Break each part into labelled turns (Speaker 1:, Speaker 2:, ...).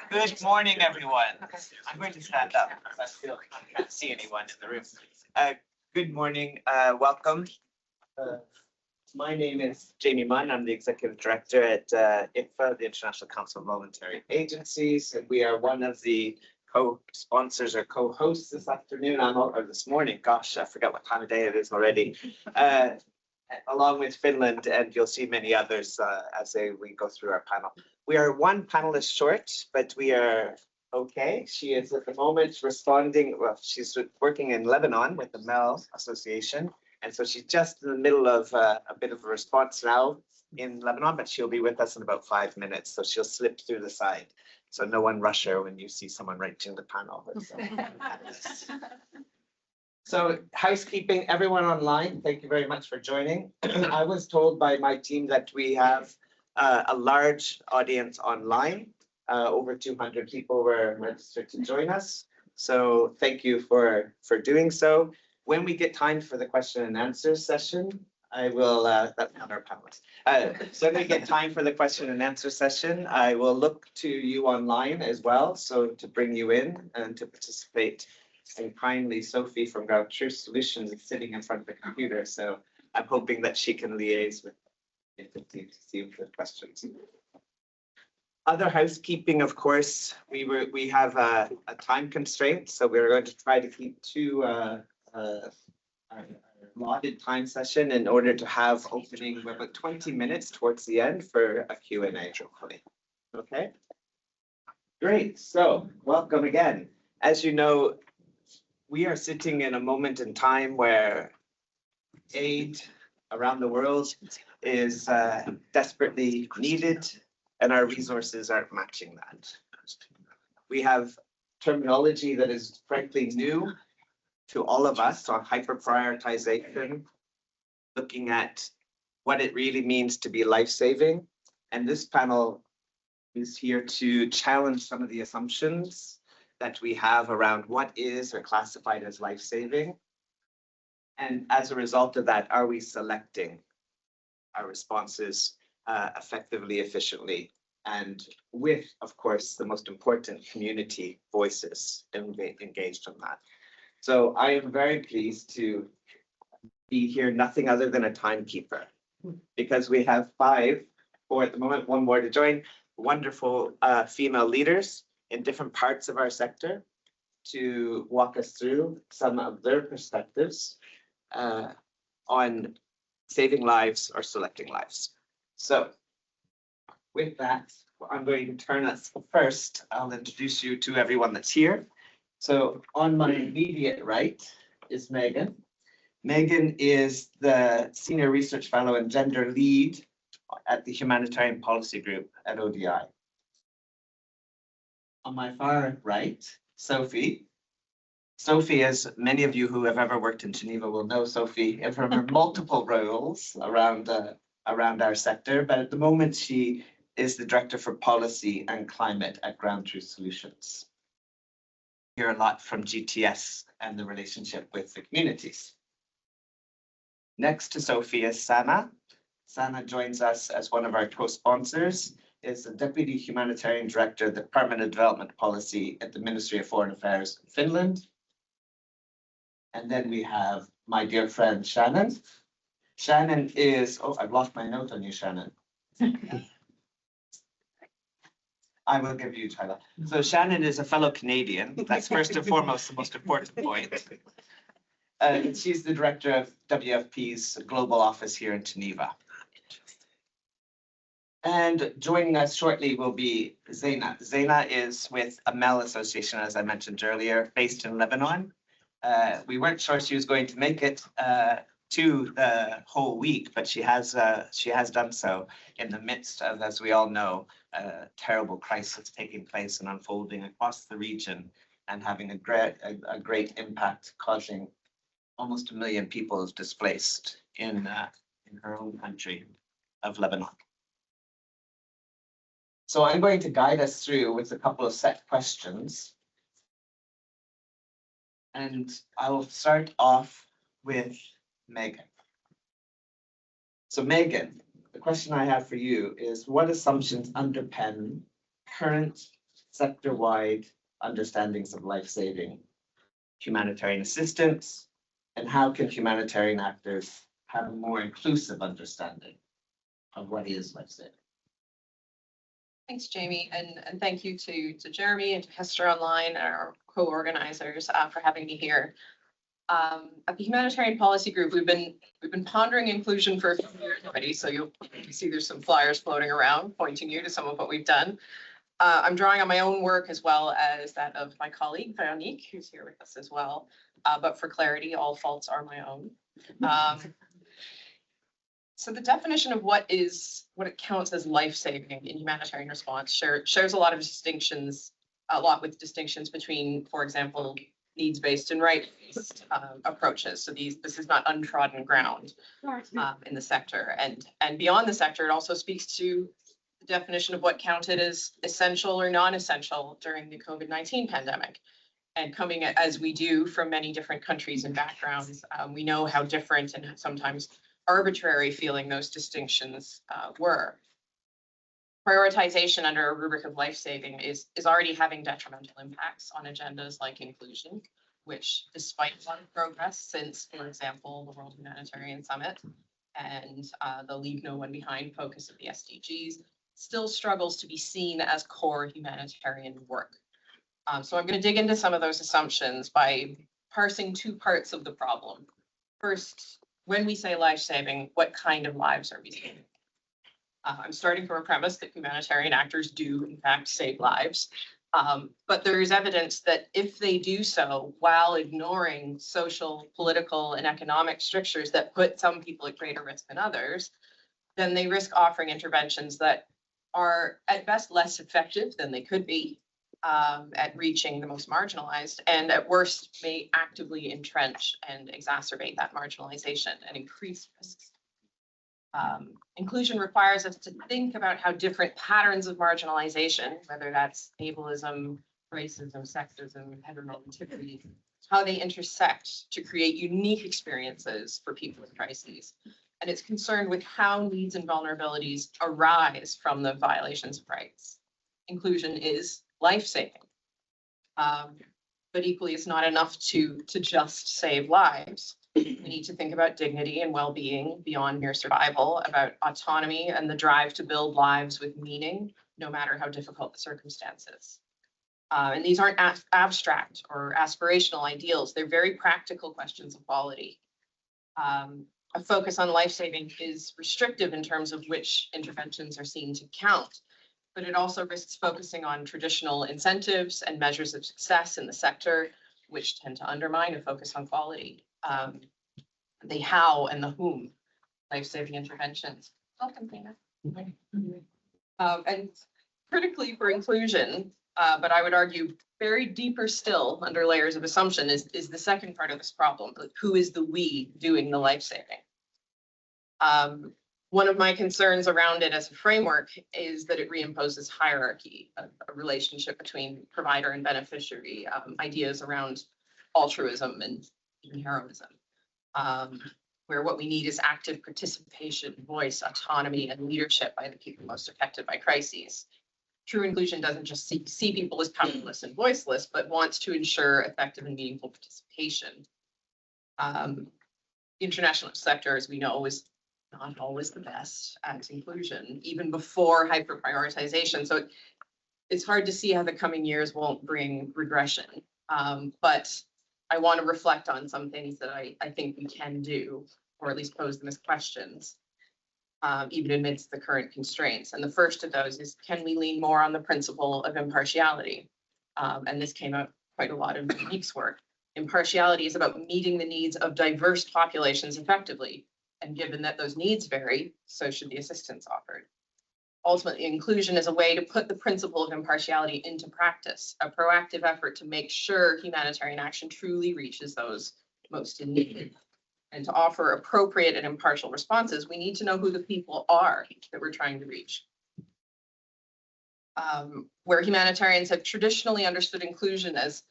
Speaker 1: Good morning, everyone. I'm going to stand up because I can't see anyone in the room. Good morning, welcome. My name is Jamie Munn. I'm the Executive Director at ICFA, the International Council of Voluntary Agencies, and we are one of the co-sponsors or co-hosts this afternoon, or this morning. Gosh, I forgot what time of day it is already. Along with Finland, and you'll see many others as we go through our panel. We are one panelist short, but we are okay. She is at the moment responding, well, she's working in Lebanon with the MEL Association, and so she's just in the middle of a bit of a response now in Lebanon, but she'll be with us in about 5 minutes, so she'll slip through the side. So no one rush her when you see someone right in the panel. So housekeeping, everyone online, thank you very much for joining. I was told by my team that we have a large audience online. Over 200 people were registered to join us. So thank you for doing so. When we get time for the question and answer session, I will, that's not our panelist. So when we get time for the question and answer session, I will look to you online as well. So to bring you in and to participate. And kindly, Sophie from Ground Truth Solutions is sitting in front of the computer, so I'm hoping that she can liaise with the team to see if there are questions. Other housekeeping, of course, we have a time constraint, so we're going to try to keep to our allotted time session in order to have opening about 20 minutes towards the end for a Q&A, hopefully. Okay, great. So welcome again. As you know, we are sitting in a moment in time where aid around the world is desperately needed, and our resources aren't matching that. We have terminology that is frankly new to all of us on hyper-prioritization, looking at what it really means to be life-saving. And this panel is here to challenge some of the assumptions that we have around what is or classified as life-saving. And as a result of that, are we selecting our responses effectively, efficiently, and with, of course, the most important community voices engaged in that. So I am very pleased to be here, nothing other than a timekeeper, because we have 5, or at the moment, 1 more to join, wonderful female leaders in different parts of our sector to walk us through some of their perspectives on saving lives or selecting lives. So with that, I'm going to turn us first. I'll introduce you to everyone that's here. So on my immediate right is Megan. Megan is the Senior Research Fellow and Gender Lead at the Humanitarian Policy Group at ODI. On my far right, Sophie. Sophie, as many of you who have ever worked in Geneva will know Sophie from her multiple roles around our sector, but at the moment she is the Director for Policy and Climate at Ground Truth Solutions. We hear a lot from GTS and the relationship with the communities. Next to Sophie is Sana. Sana joins us as one of our co-sponsors, is the Deputy Humanitarian Director of the Department of Development Policy at the Ministry of Foreign Affairs in Finland. And then we have my dear friend Shannon. Shannon is, oh, I've lost my note on you, Shannon. I will give you, Tyler. So Shannon is a fellow Canadian. That's first and foremost the most important point. She's the Director of WFP's Global Office here in Geneva. And joining us shortly will be Zaina. Zaina is with a MEL Association, as I mentioned earlier, based in Lebanon. We weren't sure she was going to make it to the whole week, but she has done so in the midst of, as we all know, a terrible crisis taking place and unfolding across the region and having a great impact, causing almost 1 million people displaced in her own country of Lebanon. So I'm going to guide us through with a couple of set questions. And I will start off with Megan. So Megan, the question I have for you is, what assumptions underpin current sector-wide understandings of life-saving humanitarian assistance, and how can humanitarian actors have a more inclusive understanding of what is life-saving?
Speaker 2: Thanks, Jamie, and thank you to Jeremy and to Hester Online, our co-organizers, for having me here. At the Humanitarian Policy Group, we've been pondering inclusion for a few years already, so you'll see there's some flyers floating around pointing you to some of what we've done. I'm drawing on my own work as well as that of my colleague, Veronique, who's here with us as well. But for clarity, all faults are my own. So the definition of what it counts as life-saving in humanitarian response shares a lot of distinctions, with distinctions between, for example, needs-based and right-based approaches. So this is not untrodden ground in the sector. And beyond the sector, it also speaks to the definition of what counted as essential or non-essential during the COVID-19 pandemic. And coming as we do from many different countries and backgrounds, we know how different and sometimes arbitrary feeling those distinctions were. Prioritization under a rubric of life-saving is already having detrimental impacts on agendas like inclusion, which despite a lot of progress since, for example, the World Humanitarian Summit and the Leave No One Behind focus of the SDGs, still struggles to be seen as core humanitarian work. So I'm going to dig into some of those assumptions by parsing two parts of the problem. First, when we say life-saving, what kind of lives are we saving? I'm starting from a premise that humanitarian actors do, in fact, save lives. But there is evidence that if they do so while ignoring social, political, and economic strictures that put some people at greater risk than others, then they risk offering interventions that are at best less effective than they could be at reaching the most marginalized, and at worst may actively entrench and exacerbate that marginalization and increase risks. Inclusion requires us to think about how different patterns of marginalization, whether that's ableism, racism, sexism, heteronormativity, how they intersect to create unique experiences for people with crises. And it's concerned with how needs and vulnerabilities arise from the violations of rights. Inclusion is life-saving. But equally, it's not enough to just save lives. We need to think about dignity and well-being beyond mere survival, about autonomy and the drive to build lives with meaning, no matter how difficult the circumstances. And these aren't abstract or aspirational ideals. They're very practical questions of quality. A focus on life-saving is restrictive in terms of which interventions are seen to count, but it also risks focusing on traditional incentives and measures of success in the sector, which tend to undermine a focus on quality. The how and the whom life-saving interventions. Welcome, Dana. And critically for inclusion, but I would argue buried deeper still under layers of assumption is the second part of this problem. Who is the we doing the life-saving? One of my concerns around it as a framework is that it reimposes hierarchy, a relationship between provider and beneficiary, ideas around altruism and even heroism, where what we need is active participation, voice, autonomy, and leadership by the people most affected by crises. True inclusion doesn't just see people as powerless and voiceless, but wants to ensure effective and meaningful participation. The international sector, as we know, is not always the best at inclusion, even before hyper-prioritization. So it's hard to see how the coming years won't bring regression. But I want to reflect on some things that I think we can do, or at least pose them as questions, even amidst the current constraints. And the first of those is, can we lean more on the principle of impartiality? And this came out quite a lot in Monique's work. Impartiality is about meeting the needs of diverse populations effectively. And given that those needs vary, so should the assistance offered. Ultimately, inclusion is a way to put the principle of impartiality into practice, a proactive effort to make sure humanitarian action truly reaches those most in need. And to offer appropriate and impartial responses, we need to know who the people are that we're trying to reach. Where humanitarians have traditionally understood inclusion as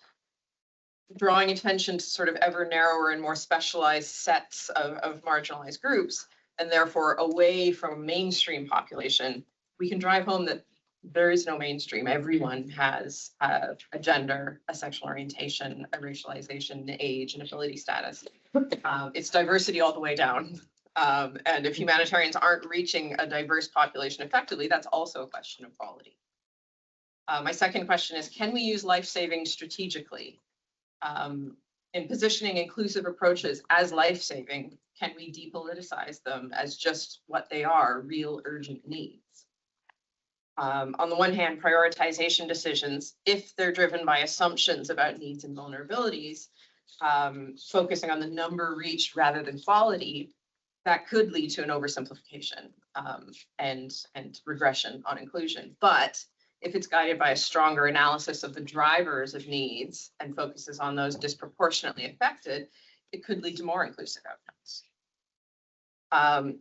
Speaker 2: drawing attention to sort of ever narrower and more specialized sets of marginalized groups, and therefore away from mainstream population, we can drive home that there is no mainstream. Everyone has a gender, a sexual orientation, a racialization, an age, an ability status. It's diversity all the way down. And if humanitarians aren't reaching a diverse population effectively, that's also a question of quality. My second question is, can we use life-saving strategically? In positioning inclusive approaches as life-saving, can we depoliticize them as just what they are, real urgent needs? On the one hand, prioritization decisions, if they're driven by assumptions about needs and vulnerabilities, focusing on the number reached rather than quality, that could lead to an oversimplification and regression on inclusion. But if it's guided by a stronger analysis of the drivers of needs and focuses on those disproportionately affected, it could lead to more inclusive outcomes.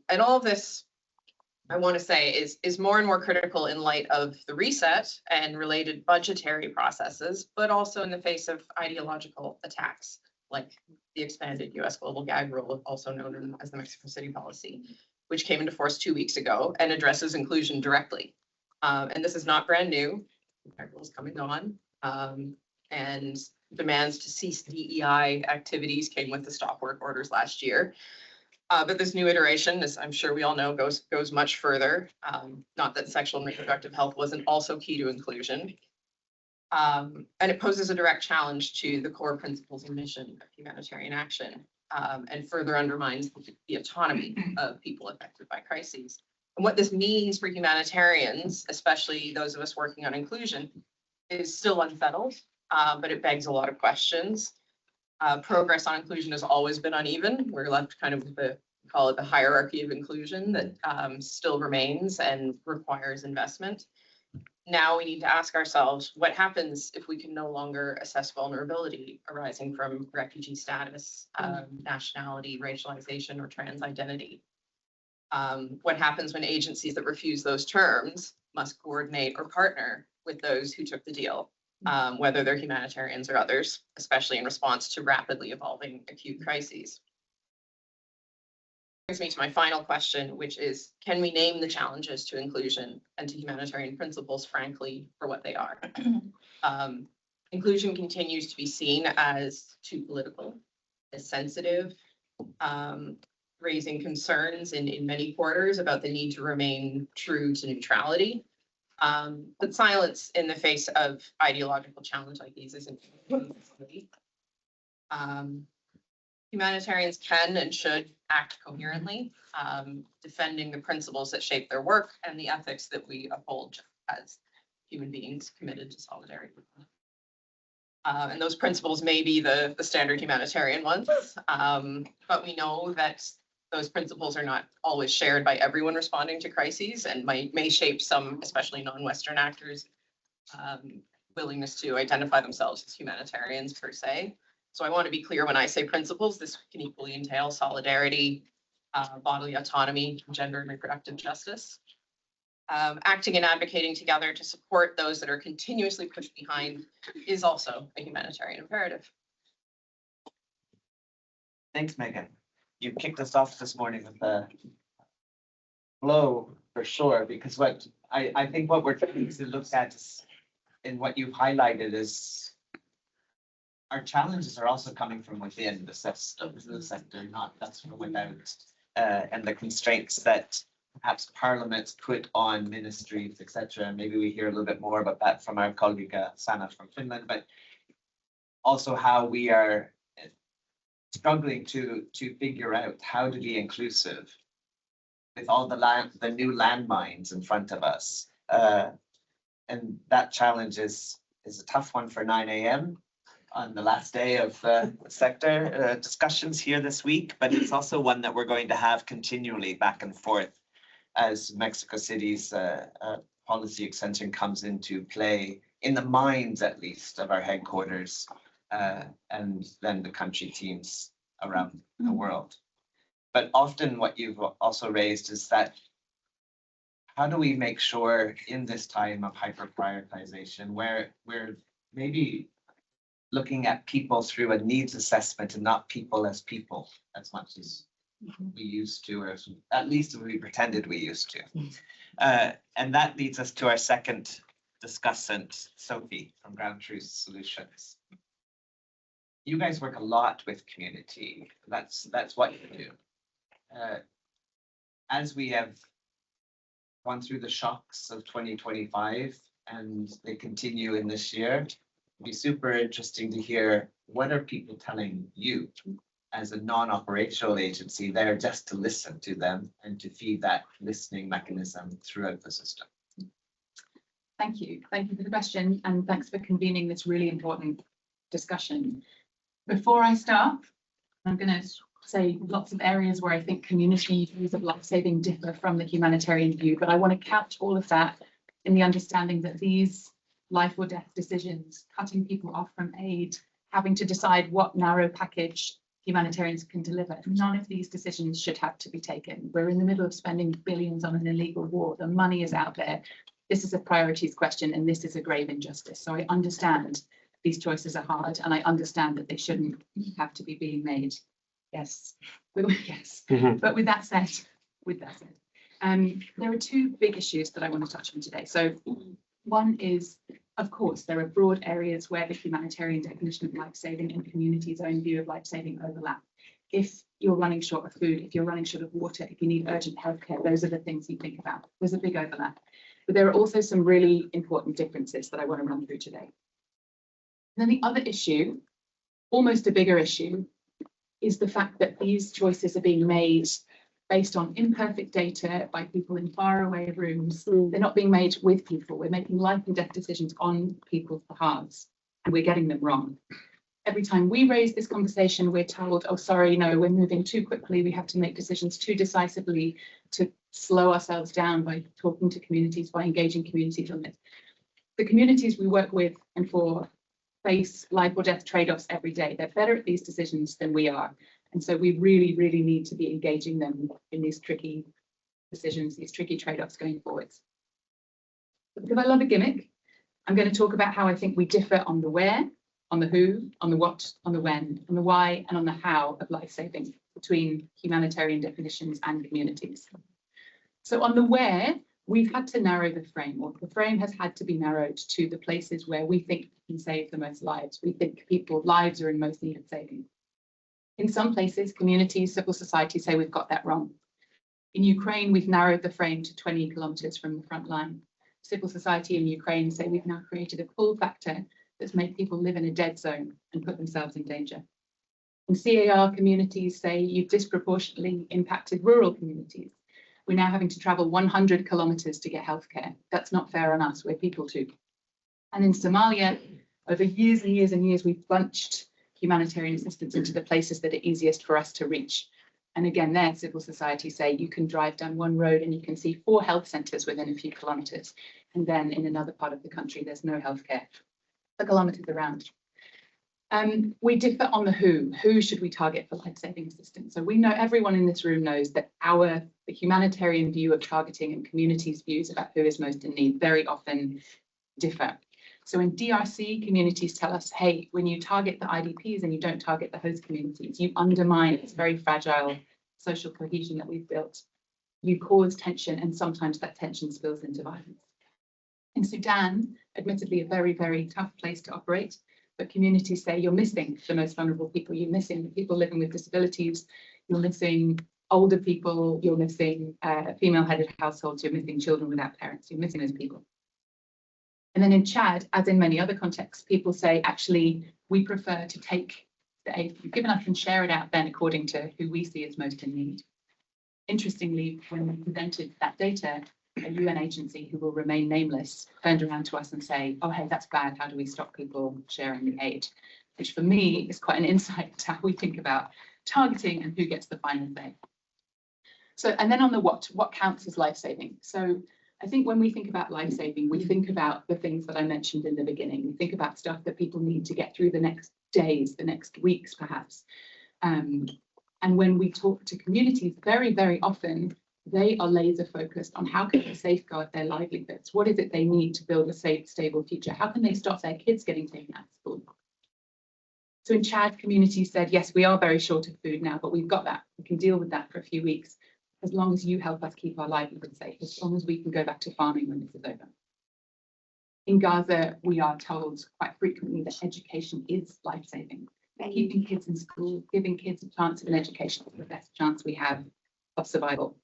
Speaker 2: And all of this, I want to say, is more and more critical in light of the reset and related budgetary processes, but also in the face of ideological attacks, like the expanded US global gag rule, also known as the Mexico City policy, which came into force 2 weeks ago and addresses inclusion directly. And this is not brand new. The gag rule is coming on, and demands to cease DEI activities came with the stop work orders last year. But this new iteration, as I'm sure we all know, goes much further. Not that sexual and reproductive health wasn't also key to inclusion. And it poses a direct challenge to the core principles and mission of humanitarian action, and further undermines the autonomy of people affected by crises. And what this means for humanitarians, especially those of us working on inclusion, is still unsettled, but it begs a lot of questions. Progress on inclusion has always been uneven. We're left kind of with the, call it the hierarchy of inclusion that still remains and requires investment. Now we need to ask ourselves, what happens if we can no longer assess vulnerability arising from refugee status, nationality, racialization, or trans identity? What happens when agencies that refuse those terms must coordinate or partner with those who took the deal, whether they're humanitarians or others, especially in response to rapidly evolving acute crises? Brings me to my final question, which is, can we name the challenges to inclusion and to humanitarian principles, frankly, for what they are? Inclusion continues to be seen as too political, as sensitive, raising concerns in many quarters about the need to remain true to neutrality. But silence in the face of ideological challenge like these isn't. Humanitarians can and should act coherently, defending the principles that shape their work and the ethics that we uphold as human beings committed to solidarity. And those principles may be the standard humanitarian ones, but we know that those principles are not always shared by everyone responding to crises and may shape some, especially non-Western actors, willingness to identify themselves as humanitarians per se. So I want to be clear when I say principles, this can equally entail solidarity, bodily autonomy, gender and reproductive justice. Acting and advocating together to support those that are continuously pushed behind is also a humanitarian imperative.
Speaker 1: Thanks, Megan. You kicked us off this morning with a blow for sure, because what I think what we're trying to look at is, in what you've highlighted, is our challenges are also coming from within the sector, not that's from without, and the constraints that perhaps parliaments put on ministries, etc. Maybe we hear a little bit more about that from our colleague Sanna from Finland, but also how we are struggling to figure out how to be inclusive with all the new landmines in front of us. And that challenge is a tough one for 9 a.m. on the last day of sector discussions here this week, but it's also one that we're going to have continually back and forth as Mexico City's policy extension comes into play, in the minds at least of our headquarters and then the country teams around the world. But often what you've also raised is that how do we make sure in this time of hyper prioritization where we're maybe looking at people through a needs assessment and not people as much as We used to, or at least we pretended we used to. And that leads us to our second discussant, Sophie from Ground Truth Solutions. You guys work a lot with community. That's what you do. As we have gone through the shocks of 2025 and they continue in this year, it'd be super interesting to hear what are people telling you as a non-operational agency there just to listen to them and to feed that listening mechanism throughout the system.
Speaker 3: Thank you. Thank you for the question, and thanks for convening this really important discussion. Before I start, I'm going to say lots of areas where I think community views of life-saving differ from the humanitarian view, but I want to couch all of that in the understanding that these life or death decisions, cutting people off from aid, having to decide what narrow package humanitarians can deliver, none of these decisions should have to be taken. We're in the middle of spending billions on an illegal war. The money is out there. This is a priorities question, and this is a grave injustice. So I understand these choices are hard, and I understand that they shouldn't have to be being made. Yes, yes. But with that said, there are two big issues that I want to touch on today. So one is, of course, there are broad areas where the humanitarian definition of life-saving and community's own view of life-saving overlap. If you're running short of food, if you're running short of water, if you need urgent healthcare, those are the things you think about. There's a big overlap. But there are also some really important differences that I want to run through today. And then the other issue, almost a bigger issue, is the fact that these choices are being made based on imperfect data by people in faraway rooms. They're not being made with people. We're making life and death decisions on people's behalves, and we're getting them wrong. Every time we raise this conversation, we're told, oh, sorry, no, we're moving too quickly. We have to make decisions too decisively to slow ourselves down by talking to communities, by engaging communities on this. The communities we work with and for face life or death trade-offs every day. They're better at these decisions than we are. And so we really, really need to be engaging them in these tricky decisions, these tricky trade-offs going forwards. But because I love a gimmick, I'm going to talk about how I think we differ on the where, on the who, on the what, on the when, on the why, and on the how of life-saving between humanitarian definitions and communities. So on the where, we've had to narrow the frame, or the frame has had to be narrowed to the places where we think we can save the most lives. We think people's lives are in most need of saving. In some places, communities, civil society say we've got that wrong. In Ukraine, we've narrowed the frame to 20 kilometers from the front line. Civil society in Ukraine say we've now created a pull factor that's made people live in a dead zone and put themselves in danger. And CAR communities say you've disproportionately impacted rural communities. We're now having to travel 100 kilometers to get healthcare. That's not fair on us, we're people too. And in Somalia, over years and years and years, we've bunched humanitarian assistance into the places that are easiest for us to reach. And again, there, civil society say you can drive down one road and you can see 4 health centres within a few kilometres. And then in another part of the country, there's no healthcare for kilometres around. We differ on the who. Who should we target for life-saving assistance? So we know, everyone in this room knows that the humanitarian view of targeting and communities' views about who is most in need very often differ. So in DRC, communities tell us, hey, when you target the IDPs and you don't target the host communities, you undermine this very fragile social cohesion that we've built. You cause tension, and sometimes that tension spills into violence. In Sudan, admittedly a very, very tough place to operate, but communities say you're missing the most vulnerable people, you're missing the people living with disabilities, you're missing older people, you're missing female-headed households, you're missing children without parents, you're missing those people. And then in Chad, as in many other contexts, people say, actually, we prefer to take the aid you've given us and share it out then according to who we see as most in need. Interestingly, when we presented that data, a UN agency who will remain nameless turned around to us and say, oh, hey, that's bad. How do we stop people sharing the aid? Which for me is quite an insight into how we think about targeting and who gets the final say. So, and then on the what counts as life-saving? So I think when we think about life-saving, we think about the things that I mentioned in the beginning. We think about stuff that people need to get through the next days, the next weeks, perhaps. And when we talk to communities, very, very often, they are laser focused on how can they safeguard their livelihoods? What is it they need to build a safe, stable future? How can they stop their kids getting taken out of school? So in Chad, communities said, yes, we are very short of food now, but we've got that. We can deal with that for a few weeks, as long as you help us keep our livelihood safe, as long as we can go back to farming when this is over. In Gaza, we are told quite frequently that education is life-saving. Keeping kids in school, giving kids a chance of an education is the best chance we have of survival.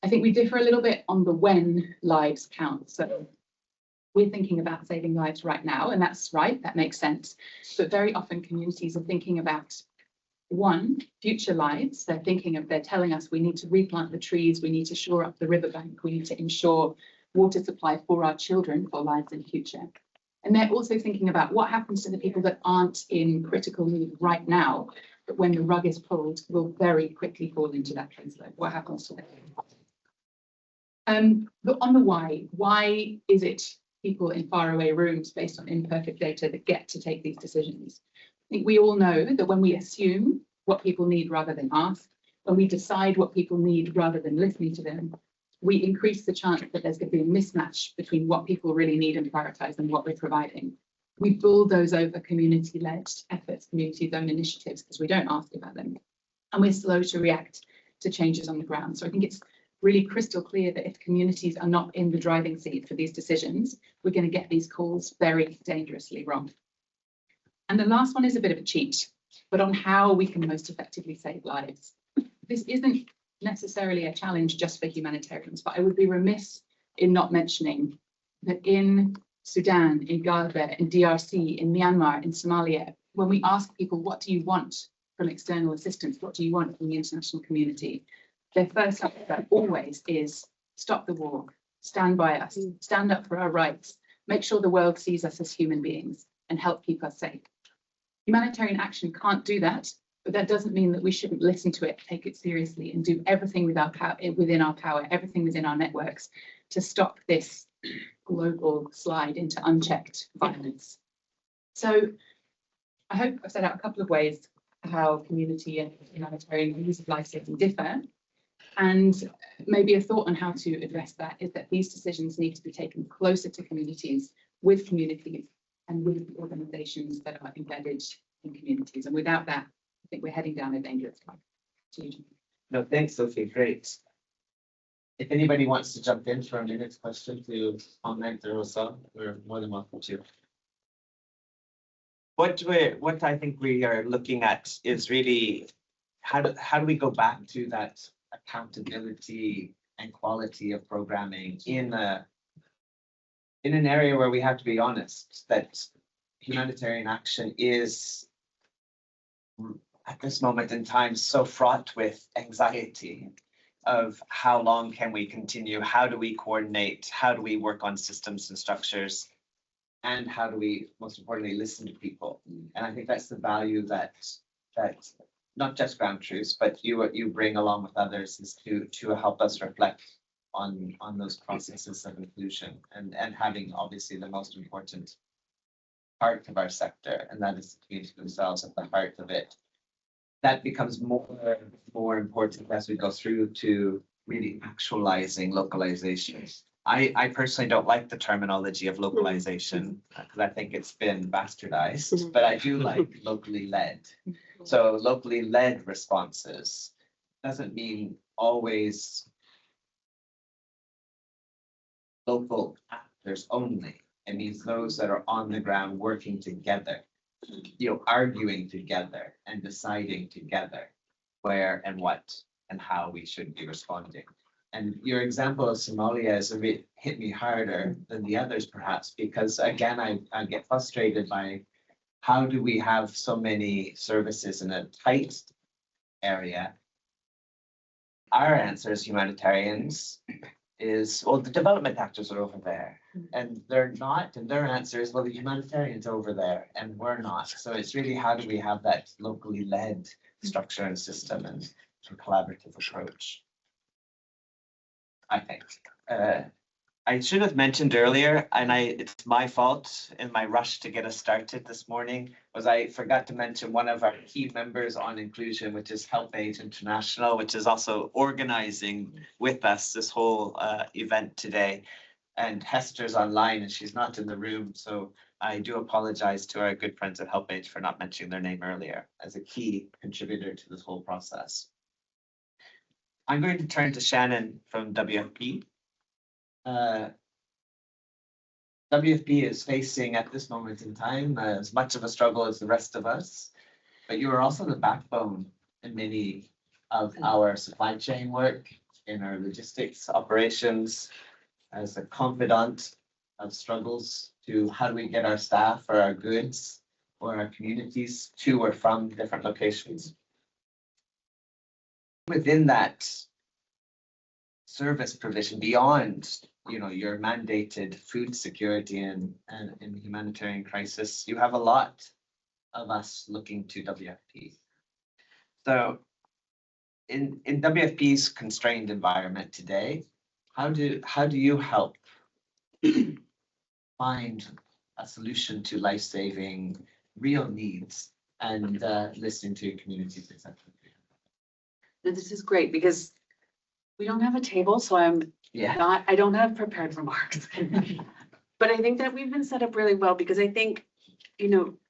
Speaker 3: I think we differ a little bit on the when lives count. So we're thinking about saving lives right now, and that's right, that makes sense. But very often communities are thinking about one, future lives. They're telling us we need to replant the trees, we need to shore up the riverbank, we need to ensure water supply for our children for lives in the future. And they're also thinking about what happens to the people that aren't in critical need right now, but when the rug is pulled, will very quickly fall into that caseload. What happens to them? But on the why is it people in faraway rooms based on imperfect data that get to take these decisions? I think we all know that when we assume what people need rather than ask, when we decide what people need rather than listening to them, we increase the chance that there's going to be a mismatch between what people really need and prioritize and what we're providing. We bulldoze over community-led efforts, community-owned initiatives, because we don't ask about them. And we're slow to react to changes on the ground. So I think it's really crystal clear that if communities are not in the driving seat for these decisions, we're going to get these calls very dangerously wrong. And the last one is a bit of a cheat, but on how we can most effectively save lives. This isn't necessarily a challenge just for humanitarians, but I would be remiss in not mentioning that in Sudan, in Gaza, in DRC, in Myanmar, in Somalia, when we ask people, what do you want from external assistance? What do you want from the international community? Their first answer always is stop the war, stand by us, stand up for our rights, make sure the world sees us as human beings and help keep us safe. Humanitarian action can't do that, but that doesn't mean that we shouldn't listen to it, take it seriously, and do everything within our power, everything within our networks to stop this global slide into unchecked violence. So I hope I've set out a couple of ways how community and humanitarian views of life-saving differ. And maybe a thought on how to address that is that these decisions need to be taken closer to communities, with communities, and with organisations that are embedded in communities. And without that, I think we're heading down a dangerous path.
Speaker 1: No, thanks, Sophie. Great. If anybody wants to jump in for a minute's question to comment or so, we're more than welcome to. What I think we are looking at is really how do we go back to that accountability and quality of programming in an area where we have to be honest that humanitarian action is at this moment in time so fraught with anxiety of how long can we continue, how do we coordinate, how do we work on systems and structures, and how do we most importantly listen to people. And I think that's the value that not just ground truths, but you bring along with others is to help us reflect on those processes of inclusion and having obviously the most important part of our sector, and that is the community themselves at the heart of it. That becomes more important as we go through to really actualizing localization. I personally don't like the terminology of localization because I think it's been bastardized, but I do like locally led. So locally led responses doesn't mean always local actors only. It means those that are on the ground working together, arguing together and deciding together where and what and how we should be responding. And your example of Somalia has a bit hit me harder than the others, perhaps, because again, I get frustrated by how do we have so many services in a tight area? Our answer as humanitarians is, well, the development actors are over there and they're not, and their answer is, well, the humanitarians are over there and we're not. So it's really how do we have that locally led structure and system and collaborative approach, I think. I should have mentioned earlier, and it's my fault in my rush to get us started this morning, was I forgot to mention one of our key members on inclusion, which is Help Aid International, which is also organizing with us this whole event today. and Hester's online and she's not in the room, so I do apologize to our good friends at HelpAge for not mentioning their name earlier as a key contributor to this whole process. I'm going to turn to Shannon from WFP. WFP is facing at this moment in time as much of a struggle as the rest of us, but you are also the backbone in many of our supply chain work, in our logistics operations, as a confidant of struggles to how do we get our staff or our goods or our communities to or from different locations. Within that service provision, beyond your mandated food security and humanitarian crisis, you have a lot of us looking to WFP. So in WFP's constrained environment today, how do you help find a solution to life-saving real needs and listening to communities, etc.?
Speaker 4: This is great because we don't have a table, so I don't have prepared remarks. But I think that we've been set up really well because I think,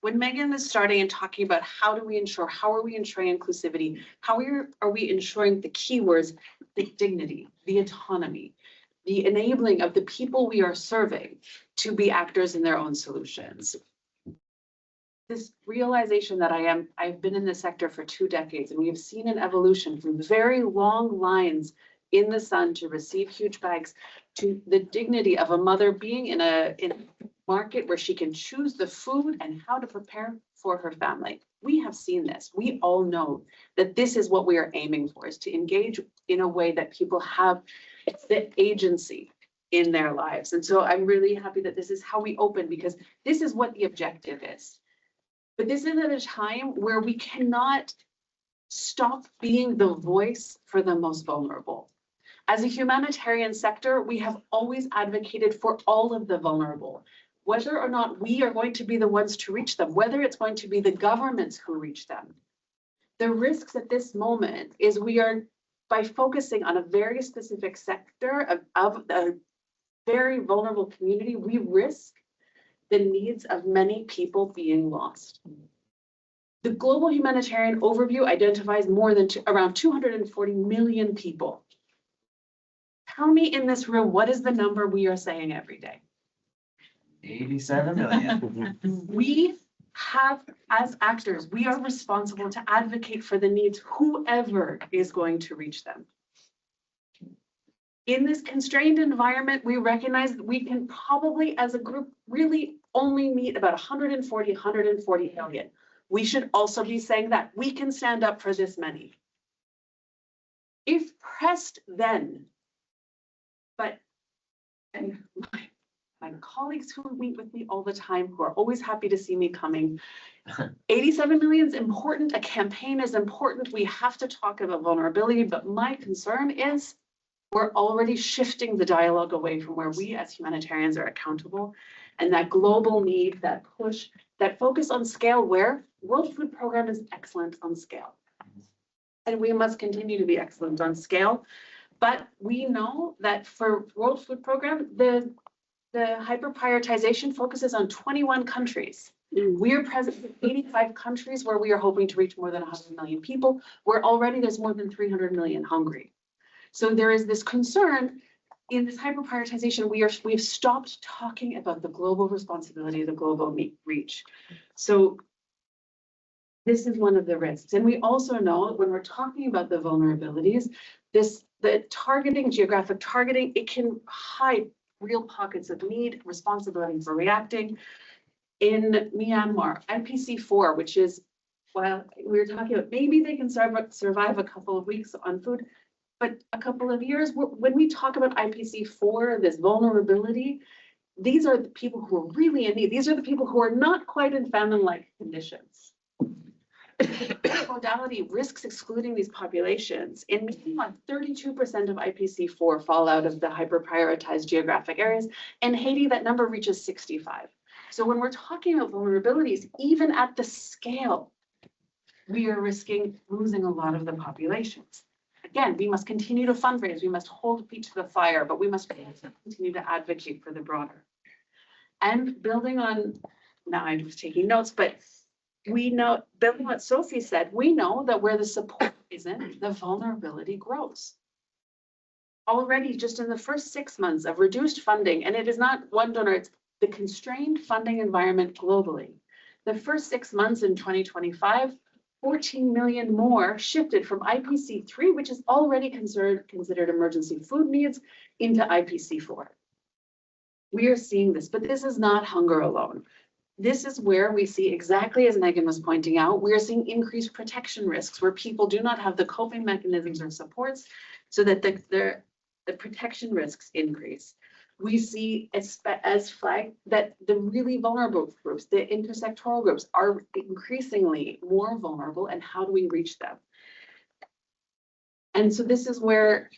Speaker 4: when Megan is starting and talking about how are we ensuring inclusivity, how are we ensuring the keywords, the dignity, the autonomy, the enabling of the people we are serving to be actors in their own solutions. This realization that I've been in this sector for 2 decades, and we have seen an evolution from very long lines in the sun to receive huge bags to the dignity of a mother being in a market where she can choose the food and how to prepare for her family. We have seen this. We all know that this is what we are aiming for, is to engage in a way that people have the agency in their lives. And so I'm really happy that this is how we open, because this is what the objective is. But this is at a time where we cannot stop being the voice for the most vulnerable. As a humanitarian sector, we have always advocated for all of the vulnerable, whether or not we are going to be the ones to reach them, whether it's going to be the governments who reach them. The risks at this moment is we are, by focusing on a very specific sector of a very vulnerable community, we risk the needs of many people being lost. The global humanitarian overview identifies around 240 million people. Tell me in this room, what is the number we are saying every day?
Speaker 1: 87 million.
Speaker 4: We have, as actors, we are responsible to advocate for the needs, whoever is going to reach them. In this constrained environment, we recognize that we can probably, as a group, really only meet about 140 million. We should also be saying that we can stand up for this many. If pressed then, and my colleagues who meet with me all the time, who are always happy to see me coming, 87 million is important, a campaign is important, we have to talk about vulnerability, but my concern is we're already shifting the dialogue away from where we as humanitarians are accountable, and that global need, that push, that focus on scale, where World Food Program is excellent on scale. And we must continue to be excellent on scale. But we know that for World Food Program, the hyper prioritization focuses on 21 countries. We are present in 85 countries where we are hoping to reach more than 100 million people, where already there's more than 300 million hungry. So there is this concern in this hyper prioritization. We've stopped talking about the global responsibility, the global reach. So this is one of the risks. And we also know when we're talking about the vulnerabilities, the targeting, geographic targeting, it can hide real pockets of need, responsibility for reacting. In Myanmar, IPC4, which is, while we were talking about maybe they can survive a couple of weeks on food, but a couple of years, when we talk about IPC4, this vulnerability, these are the people who are really in need. These are the people who are not quite in famine-like conditions. Modality risks excluding these populations. In Myanmar, 32% of IPC4 fall out of the hyper-prioritized geographic areas. In Haiti, that number reaches 65. So when we're talking about vulnerabilities, even at the scale, we are risking losing a lot of the populations. again, we must continue to fundraise, we must hold feet to the fire, but we must continue to advocate for the broader. And building on, now I was taking notes, but we know, building what Sophie said, we know that where the support isn't, the vulnerability grows. Already just in the first 6 months of reduced funding, and it is not one donor, it's the constrained funding environment globally. The first 6 months in 2025, 14 million more shifted from IPC3, which is already considered emergency food needs, into IPC4. We are seeing this, but this is not hunger alone. This is where we see, exactly as Megan was pointing out, we are seeing increased protection risks where people do not have the coping mechanisms or supports, so that the protection risks increase. We see as flagged that the really vulnerable groups, the intersectoral groups, are increasingly more vulnerable, and how do we reach them? And so this is where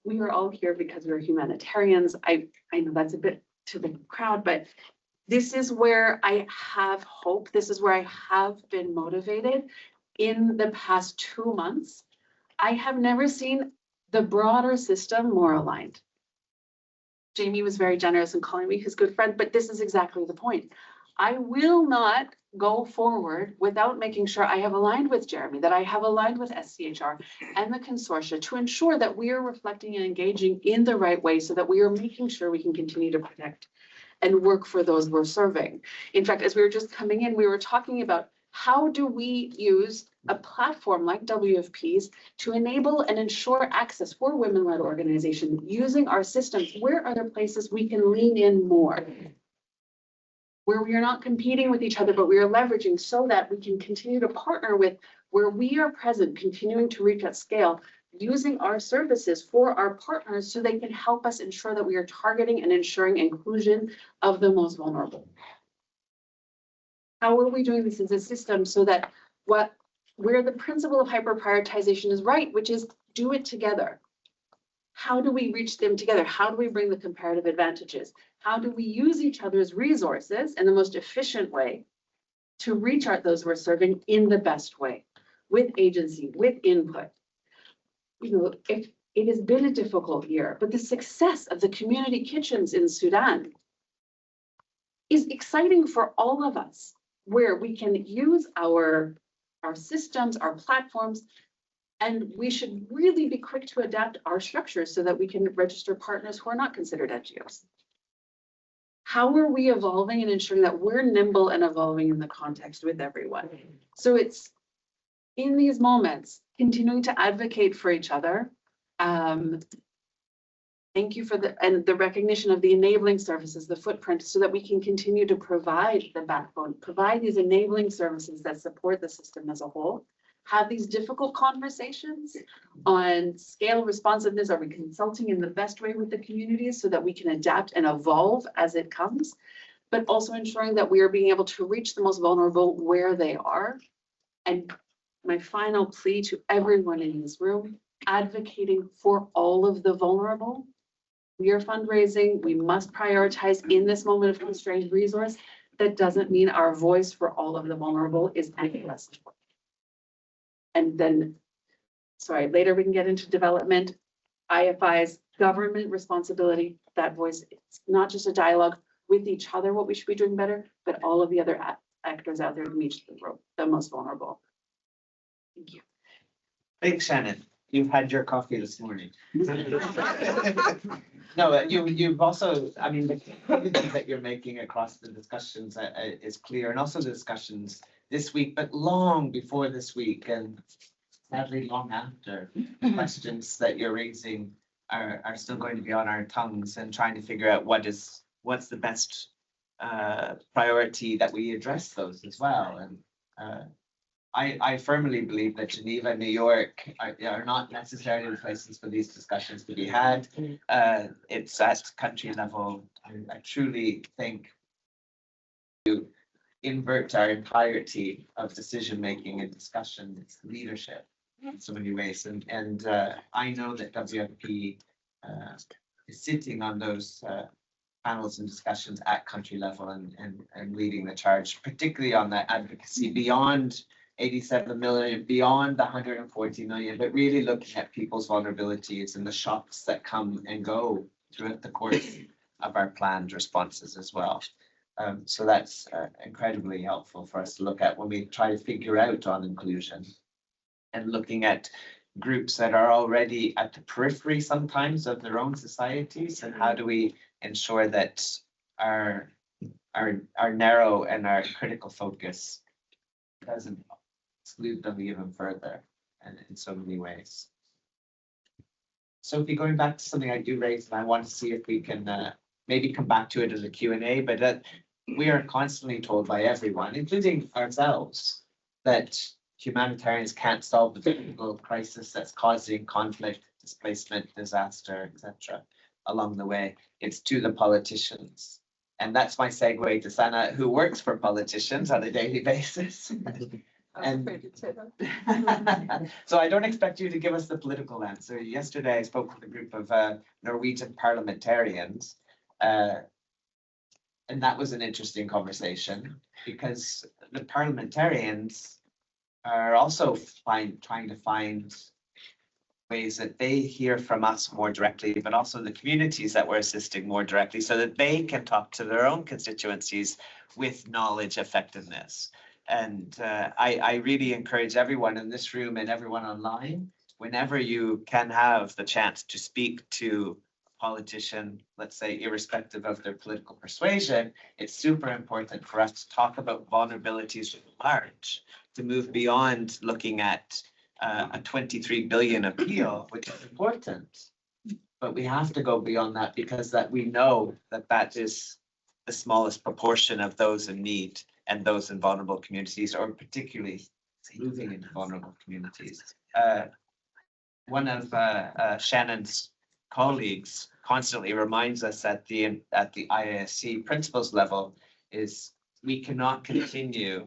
Speaker 4: we are all here because we're humanitarians. I know that's a bit to the crowd, but this is where I have hope. This is where I have been motivated in the past 2 months. I have never seen the broader system more aligned. Jamie was very generous in calling me his good friend, but this is exactly the point. I will not go forward without making sure I have aligned with Jeremy, that I have aligned with SCHR and the consortia to ensure that we are reflecting and engaging in the right way, so that we are making sure we can continue to protect and work for those we're serving. In fact, as we were just coming in, we were talking about how do we use a platform like WFP's to enable and ensure access for women-led organizations using our systems. Where are there places we can lean in more? Where we are not competing with each other, but we are leveraging so that we can continue to partner with where we are present, continuing to reach at scale, using our services for our partners so they can help us ensure that we are targeting and ensuring inclusion of the most vulnerable. How are we doing this as a system so that where the principle of hyper-prioritization is right, which is do it together. How do we reach them together? How do we bring the comparative advantages? How do we use each other's resources in the most efficient way to reach out those we're serving in the best way, with agency, with input? You know, if it has been a difficult year, but the success of the community kitchens in Sudan is exciting for all of us, where we can use our systems, our platforms, and we should really be quick to adapt our structures so that we can register partners who are not considered NGOs. How are we evolving and ensuring that we're nimble and evolving in the context with everyone? So it's in these moments, continuing to advocate for each other. Thank you for the recognition of the enabling services, the footprint, so that we can continue to provide the backbone, provide these enabling services that support the system as a whole. Have these difficult conversations on scale responsiveness. Are we consulting in the best way with the communities so that we can adapt and evolve as it comes, but also ensuring that we are being able to reach the most vulnerable where they are. And my final plea to everyone in this room, advocating for all of the vulnerable. We are fundraising. We must prioritize in this moment of constrained resource. That doesn't mean our voice for all of the vulnerable is any less important. And then, sorry, later we can get into development. IFI's government responsibility, that voice, it's not just a dialogue with each other, what we should be doing better, but all of the other actors out there to meet the most vulnerable. Thank you.
Speaker 1: Thanks, Shannon. You've had your coffee this morning. No, you've also, I mean, the activity that you're making across the discussions is clear, and also the discussions this week, but long before this week, and sadly long after, the questions that you're raising are still going to be on our tongues, and trying to figure out what's the best priority that we address those as well. And I firmly believe that Geneva and New York are not necessarily the places for these discussions to be had. It's at country level. I truly think to invert our entirety of decision-making and discussion, it's leadership in so many ways. And I know that WFP is sitting on those panels and discussions at country level and leading the charge, particularly on that advocacy beyond 87 million beyond the 140 million, but really looking at people's vulnerabilities and the shocks that come and go throughout the course of our planned responses as well. So that's incredibly helpful for us to look at when we try to figure out on inclusion, and looking at groups that are already at the periphery sometimes of their own societies, and how do we ensure that our narrow and our critical focus doesn't exclude them even further, and in so many ways. Sophie, going back to something I do raise, and I want to see if we can maybe come back to it as a Q&A, but we are constantly told by everyone, including ourselves, that humanitarians can't solve the political crisis that's causing conflict, displacement, disaster, etc. along the way. It's to the politicians. And that's my segue to Sana, who works for politicians on a daily basis. So I don't expect you to give us the political answer. Yesterday, I spoke with a group of Norwegian parliamentarians, and that was an interesting conversation, because the parliamentarians are also trying to find ways that they hear from us more directly, but also the communities that we're assisting more directly, so that they can talk to their own constituencies with knowledge effectiveness. And I really encourage everyone in this room and everyone online, whenever you can have the chance to speak to a politician, let's say irrespective of their political persuasion, it's super important for us to talk about vulnerabilities at large, to move beyond looking at a 23 billion appeal, which is important. But we have to go beyond that, because that we know that that is the smallest proportion of those in need and those in vulnerable communities, or particularly moving into vulnerable communities. One of Shannon's colleagues constantly reminds us at the IASC principles level is we cannot continue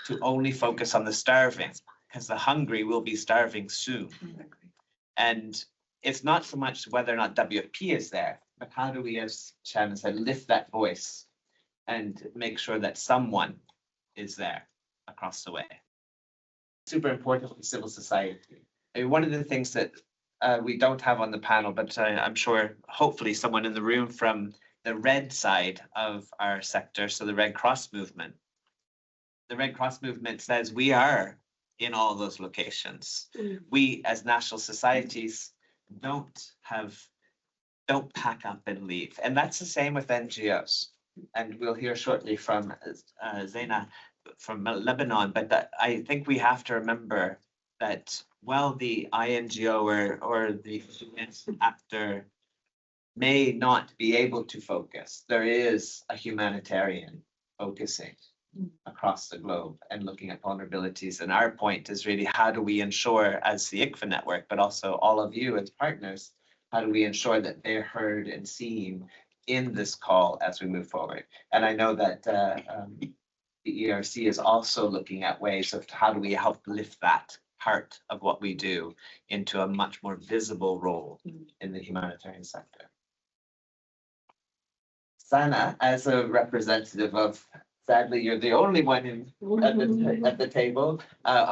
Speaker 1: to only focus on the starving, because the hungry will be starving soon. And it's not so much whether or not WFP is there, but how do we, as Shannon said, lift that voice and make sure that someone is there across the way. Super important for civil society. I mean, one of the things that we don't have on the panel, but I'm sure hopefully someone in the room from the red side of our sector, so the Red Cross movement. The Red Cross movement says we are in all those locations. We as national societies don't pack up and leave. And that's the same with NGOs. And we'll hear shortly from Zaina from Lebanon, but I think we have to remember that while the INGO or the actor may not be able to focus, there is a humanitarian focusing across the globe and looking at vulnerabilities. And our point is really, how do we ensure, as the ICFA network, but also all of you as partners, how do we ensure that they're heard and seen in this call as we move forward? And I know that the ERC is also looking at ways of how do we help lift that part of what we do into a much more visible role in the humanitarian sector. Sana, as a representative of, sadly, you're the only one at the table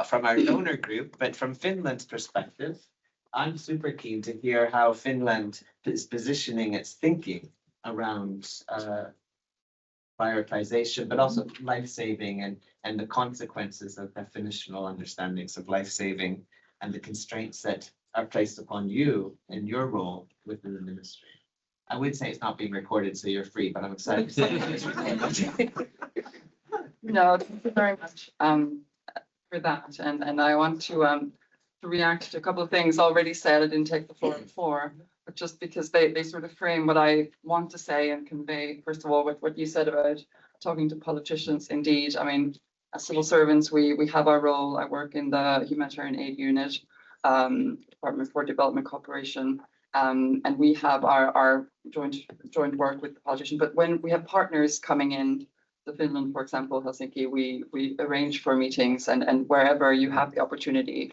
Speaker 1: from our donor group, but from Finland's perspective, I'm super keen to hear how Finland is positioning its thinking around prioritization, but also life-saving and the consequences of definitional understandings of life-saving and the constraints that are placed upon you and your role within the ministry. I would say it's not being recorded, so you're free, but I'm excited to say it's recorded.
Speaker 5: No, thank you very much for that. And I want to react to a couple of things already said. I didn't take the floor before, but just because they sort of frame what I want to say and convey. First of all, what you said about talking to politicians. Indeed, I mean, as civil servants, we have our role. I work in the humanitarian aid unit, Department for Development Cooperation, and we have our joint work with the politician. But when we have partners coming in to Finland, for example, Helsinki, we arrange for meetings, and wherever you have the opportunity,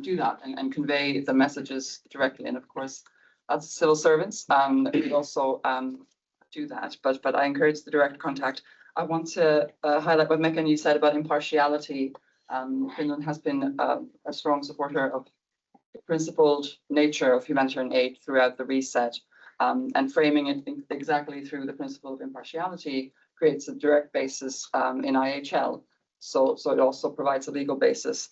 Speaker 5: do that and convey the messages directly. And of course, as civil servants, we also do that. But I encourage the direct contact. I want to highlight what Mecca and you said about impartiality. Finland has been a strong supporter of the principled nature of humanitarian aid throughout the reset, and framing it exactly through the principle of impartiality creates a direct basis in IHL. So it also provides a legal basis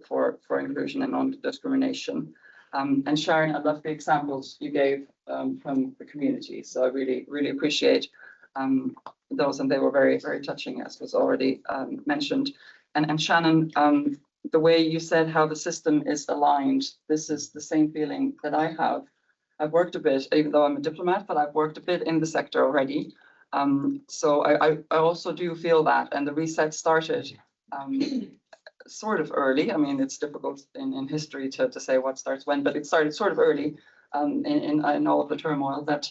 Speaker 5: for inclusion and non-discrimination. And Sharon, I love the examples you gave from the community. So I really appreciate those, and they were very, very touching, as was already mentioned. And Shannon, the way you said how the system is aligned, this is the same feeling that I have. I've worked a bit, even though I'm a diplomat, but I've worked a bit in the sector already. So I also do feel that, and the reset started sort of early. I mean, it's difficult in history to say what starts when, but it started sort of early in all of the turmoil that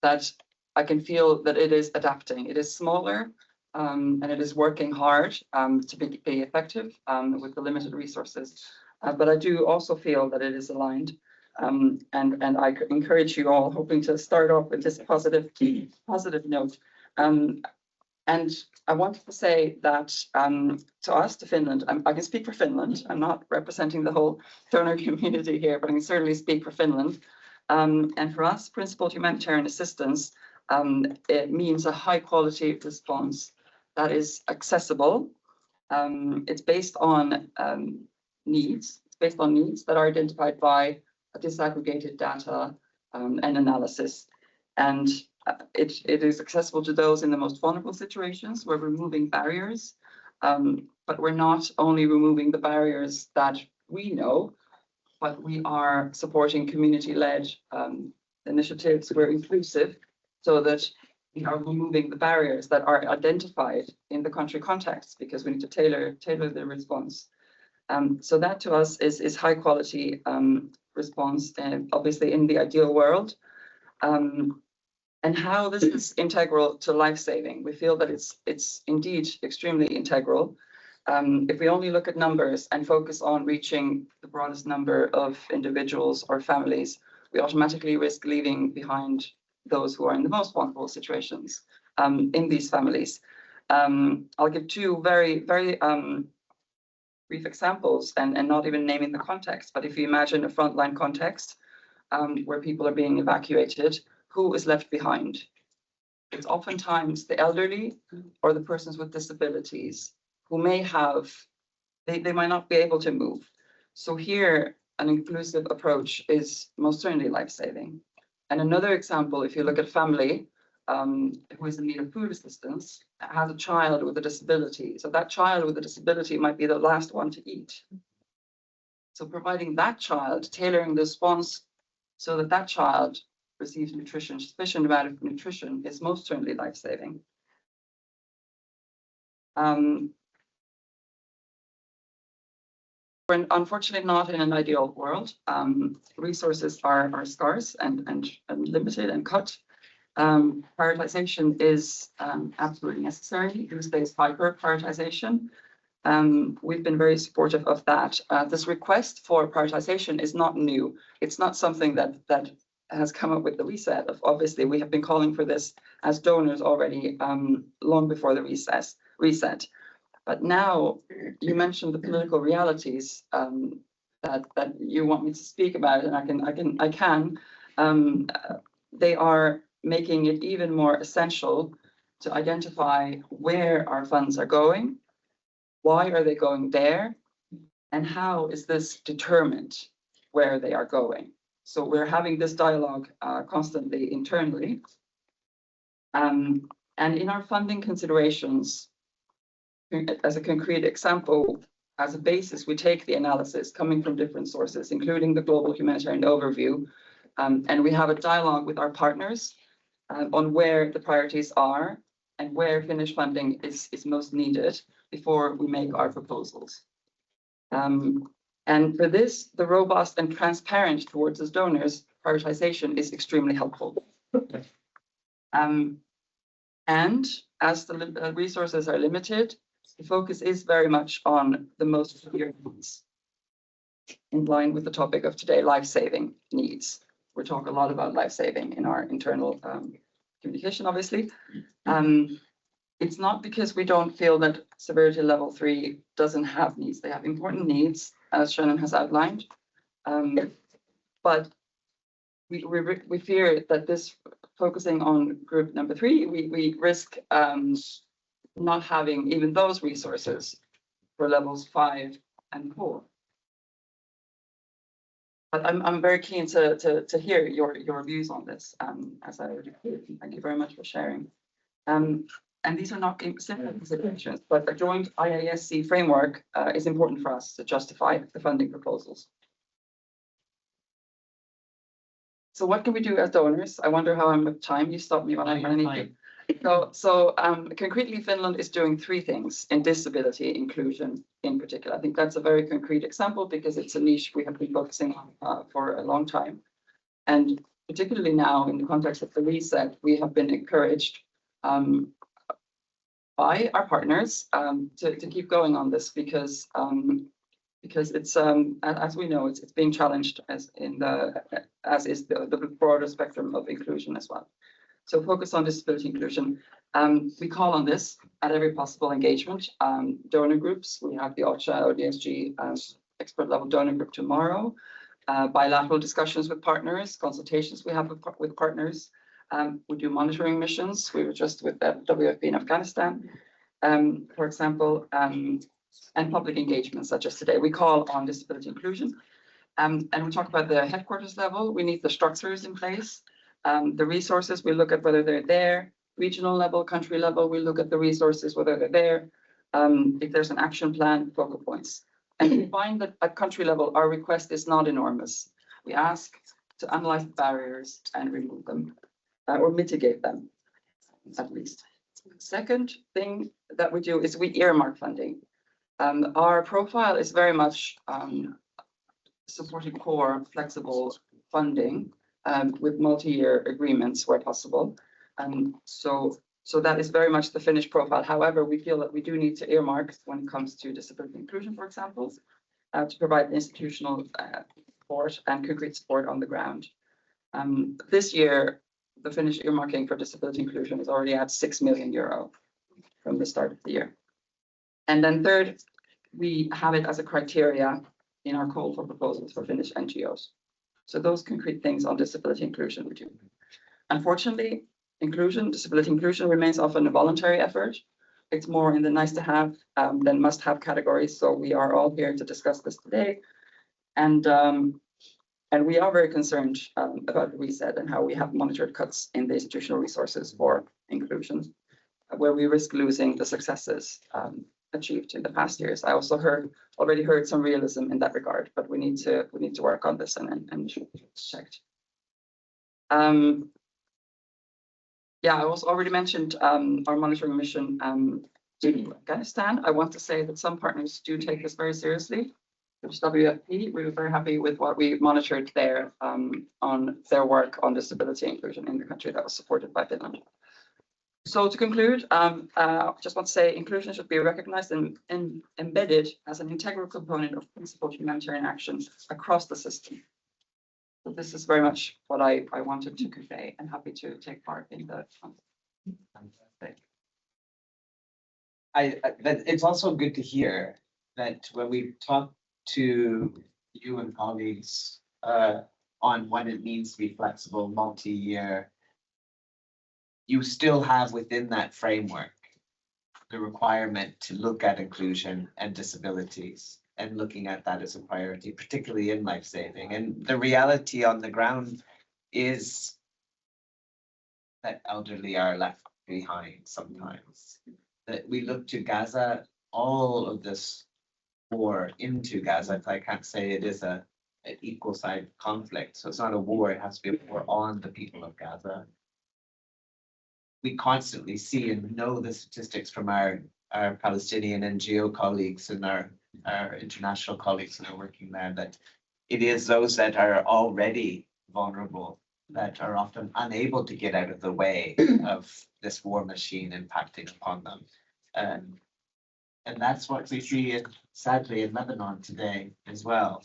Speaker 5: that I can feel that it is adapting. It is smaller and it is working hard to be effective with the limited resources. But I do also feel that it is aligned. And I encourage you all, hoping to start off with this positive note. And I wanted to say that to us, to Finland, I can speak for Finland. I'm not representing the whole donor community here, but I can certainly speak for Finland. And for us, principled humanitarian assistance, it means a high quality response that is accessible. It's based on needs. It's based on needs that are identified by disaggregated data and analysis. And it is accessible to those in the most vulnerable situations. We're removing barriers, but we're not only removing the barriers that we know, but we are supporting community-led initiatives. We're inclusive so that we are removing the barriers that are identified in the country context, because we need to tailor the response. So that to us is high quality response, and obviously in the ideal world. And how this is integral to life-saving. We feel that it's indeed extremely integral. If we only look at numbers and focus on reaching the broadest number of individuals or families, we automatically risk leaving behind those who are in the most vulnerable situations in these families. I'll give two very brief examples, and not even naming the context, but if you imagine a frontline context where people are being evacuated, who is left behind? It's oftentimes the elderly or the persons with disabilities who may have, they might not be able to move. So here, an inclusive approach is most certainly life-saving. And another example, if you look at family who is in need of food assistance, has a child with a disability. So that child with a disability might be the last one to eat. So providing that child, tailoring the response so that that child receives nutrition, sufficient amount of nutrition, is most certainly life-saving. We're unfortunately not in an ideal world. Resources are scarce and limited and cut. Prioritization is absolutely necessary. Use-based hyper prioritization. We've been very supportive of that. This request for prioritization is not new. It's not something that has come up with the reset. Obviously, we have been calling for this as donors already long before the reset. But now you mentioned the political realities that you want me to speak about, and I can. They are making it even more essential to identify where our funds are going, why are they going there, and how is this determined where they are going. So we're having this dialogue constantly internally. And in our funding considerations, as a concrete example, as a basis, we take the analysis coming from different sources, including the Global Humanitarian Overview, and we have a dialogue with our partners on where the priorities are and where Finnish funding is most needed before we make our proposals. And for this, the robust and transparent towards its donors prioritization is extremely helpful. And as the resources are limited, the focus is very much on the most severe needs, in line with the topic of today, life-saving needs. We talk a lot about life-saving in our internal communication, obviously. it's not because we don't feel that severity level 3 doesn't have needs. They have important needs, as Shannon has outlined. But we fear that this focusing on group number 3, we risk not having even those resources for levels 5 and 4. But I'm very keen to hear your views on this, as I already did. Thank you very much for sharing. And these are not simple considerations, but a joint IISC framework is important for us to justify the funding proposals. So what can we do as donors? I wonder how I'm with time. You stop me when I need to. So concretely, Finland is doing 3 things in disability inclusion in particular. I think that's a very concrete example because it's a niche we have been focusing on for a long time. And particularly now in the context of the reset, we have been encouraged by our partners to keep going on this because it's as we know it's being challenged as is the broader spectrum of inclusion as well. So focus on disability inclusion. We call on this at every possible engagement. Donor groups, we have the OCHA or DSG expert level donor group tomorrow. Bilateral discussions with partners, consultations we have with partners. We do monitoring missions. We were just with the WFP in Afghanistan, for example, and public engagements such as today. We call on disability inclusion. And we talk about the headquarters level. We need the structures in place. The resources, we look at whether they're there. Regional level, country level, we look at the resources, whether they're there. If there's an action plan, focal points. And we find that at country level, our request is not enormous. We ask to analyze the barriers and remove them or mitigate them, at least. Second thing that we do is we earmark funding. Our profile is very much supporting core flexible funding with multi-year agreements where possible. So that is very much the Finnish profile. However, we feel that we do need to earmark when it comes to disability inclusion, for example, to provide institutional support and concrete support on the ground. This year, the Finnish earmarking for disability inclusion is already at €6 million from the start of the year. And then third, we have it as a criteria in our call for proposals for Finnish NGOs. So those concrete things on disability inclusion we do. Unfortunately, disability inclusion remains often a voluntary effort. It's more in the nice to have than must have categories. So we are all here to discuss this today. And we are very concerned about the reset and how we have monitored cuts in the institutional resources for inclusion, where we risk losing the successes achieved in the past years. I also already heard some realism in that regard, but we need to work on this and check. Yeah, I also already mentioned our monitoring mission to Afghanistan. I want to say that some partners do take this very seriously. Which WFP, we were very happy with what we monitored there on their work on disability inclusion in the country that was supported by Finland. So to conclude, I just want to say inclusion should be recognized and embedded as an integral component of principled humanitarian actions across the system. So this is very much what I wanted to convey and happy to take part in the.
Speaker 1: It's also good to hear that when we talk to you and colleagues on what it means to be flexible, multi-year, you still have within that framework the requirement to look at inclusion and disabilities and looking at that as a priority, particularly in life saving. And the reality on the ground is that elderly are left behind sometimes. That we look to Gaza, all of this war into Gaza, I can't say it is an equal side conflict. So it's not a war, it has to be a war on the people of Gaza. We constantly see and know the statistics from our Palestinian NGO colleagues and our international colleagues that are working there, that it is those that are already vulnerable that are often unable to get out of the way of this war machine impacting upon them. And that's what we see, sadly, in Lebanon today as well.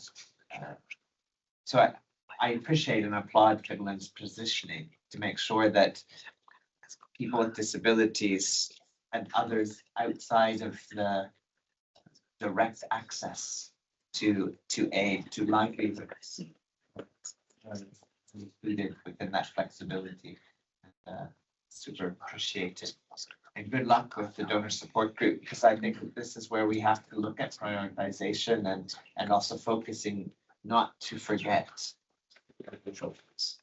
Speaker 1: So I appreciate and applaud Finland's positioning to make sure that people with disabilities and others outside of the direct access to aid, to livelihoods. Included within that flexibility. Super appreciated. And good luck with the donor support group, because I think that this is where we have to look at prioritization and also focusing not to forget individuals.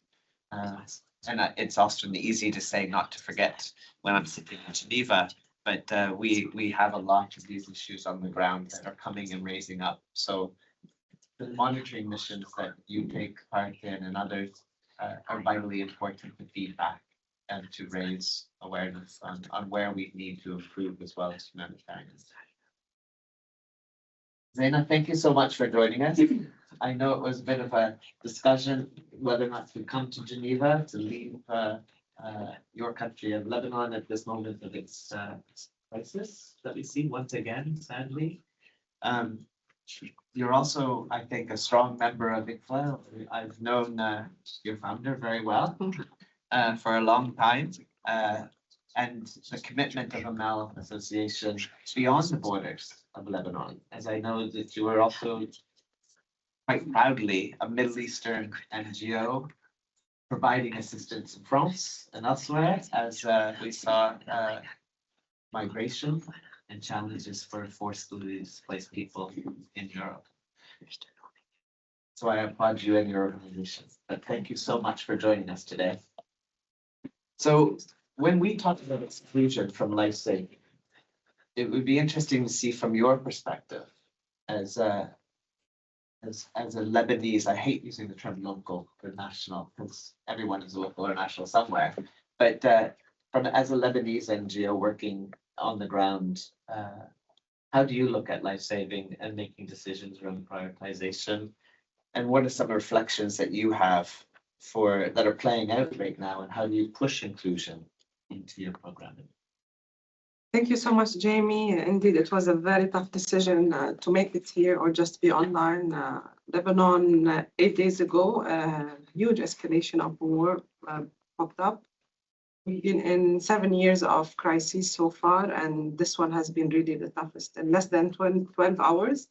Speaker 1: It's often easy to say not to forget when I'm sitting in Geneva, but we have a lot of these issues on the ground that are coming and raising up. So the monitoring missions that you take part in and others are vitally important to feedback and to raise awareness on where we need to improve as well as humanitarians. Zaina, thank you so much for joining us. I know it was a bit of a discussion whether or not to come to Geneva to leave your country of Lebanon at this moment of its crisis that we see once again, sadly. You're also, I think, a strong member of ICFA. I've known your founder very well for a long time. And the commitment of Amal Association beyond the borders of Lebanon, as I know that you are also quite proudly a Middle Eastern NGO providing assistance in France and elsewhere, as we saw migration and challenges for forcibly displaced people in Europe. So I applaud you and your organization. But thank you so much for joining us today. So when we talk about exclusion from life-saving, it would be interesting to see from your perspective as a Lebanese. I hate using the term local or national because everyone is local or national somewhere. But as a Lebanese NGO working on the ground, how do you look at life-saving and making decisions around prioritization? And what are some reflections that you have that are playing out right now, and how do you push inclusion into your programming?
Speaker 6: Thank you so much, Jamie. Indeed, it was a very tough decision to make it here or just be online. Lebanon, 8 days ago, a huge escalation of war popped up. We've been in 7 years of crisis so far, and this one has been really the toughest. In less than 12 hours,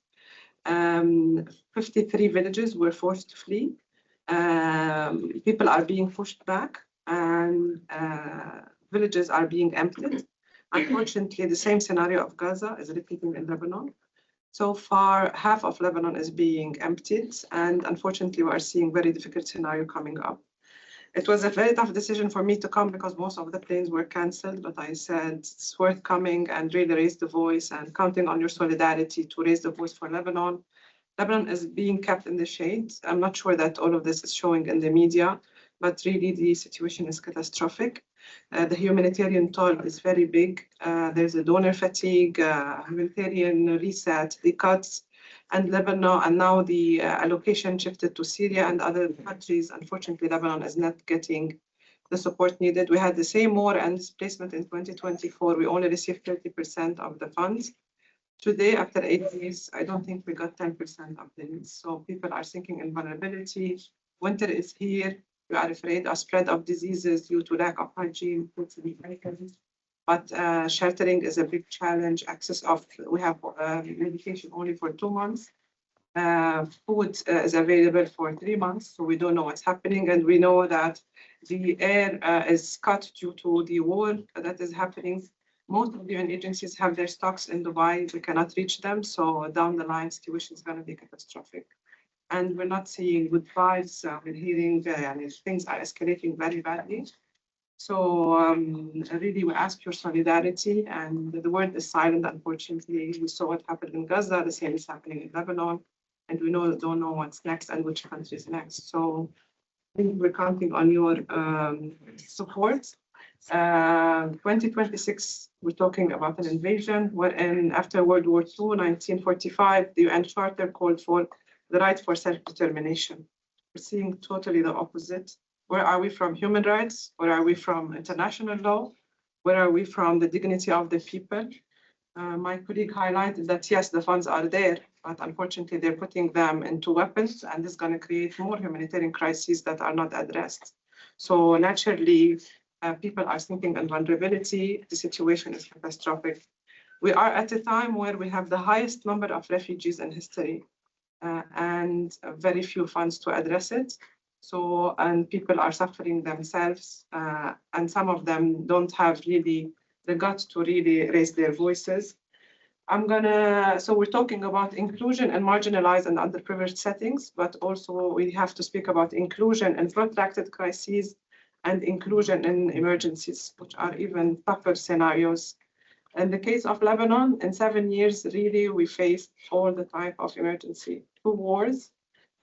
Speaker 6: 53 villages were forced to flee. People are being pushed back, and villages are being emptied. Unfortunately, the same scenario of Gaza is repeating in Lebanon. So far, half of Lebanon is being emptied, and unfortunately, we are seeing very difficult scenario coming up. It was a very tough decision for me to come because most of the planes were canceled, but I said it's worth coming and really raise the voice and counting on your solidarity to raise the voice for Lebanon. Lebanon is being kept in the shade. I'm not sure that all of this is showing in the media, but really the situation is catastrophic. The humanitarian toll is very big. There's a donor fatigue, humanitarian reset, the cuts, and Lebanon, and now the allocation shifted to Syria and other countries. Unfortunately, Lebanon is not getting the support needed. We had the same war and displacement in 2024. We only received 30% of the funds. Today, after 8 days, I don't think we got 10% of the needs. So people are sinking in vulnerability. Winter is here. We are afraid of spread of diseases due to lack of hygiene, food sanitation. But sheltering is a big challenge. We have medication only for 2 months. Food is available for 3 months, so we don't know what's happening. And we know that the air is cut due to the war that is happening. Most of the UN agencies have their stocks in Dubai. We cannot reach them. So down the line, situation is going to be catastrophic. And we're not seeing good vibes. We're hearing things are escalating very badly. So really, we ask your solidarity, and the world is silent, unfortunately. We saw what happened in Gaza. The same is happening in Lebanon. And we don't know what's next and which country is next. So I think we're counting on your support. 2026, we're talking about an invasion wherein after World War II, 1945, the UN Charter called for the right for self-determination. We're seeing totally the opposite. Where are we from human rights? Where are we from international law? Where are we from the dignity of the people? My colleague highlighted that, yes, the funds are there, but unfortunately, they're putting them into weapons, and this is going to create more humanitarian crises that are not addressed. So naturally, People are thinking in vulnerability. The situation is catastrophic. We are at a time where we have the highest number of refugees in history and very few funds to address it. So, and people are suffering themselves, and some of them don't have really the guts to really raise their voices. So we're talking about inclusion in marginalized and underprivileged settings, but also we have to speak about inclusion in protracted crises and inclusion in emergencies, which are even tougher scenarios. In the case of Lebanon, in 7 years, really, we faced all the type of emergency, 2 wars,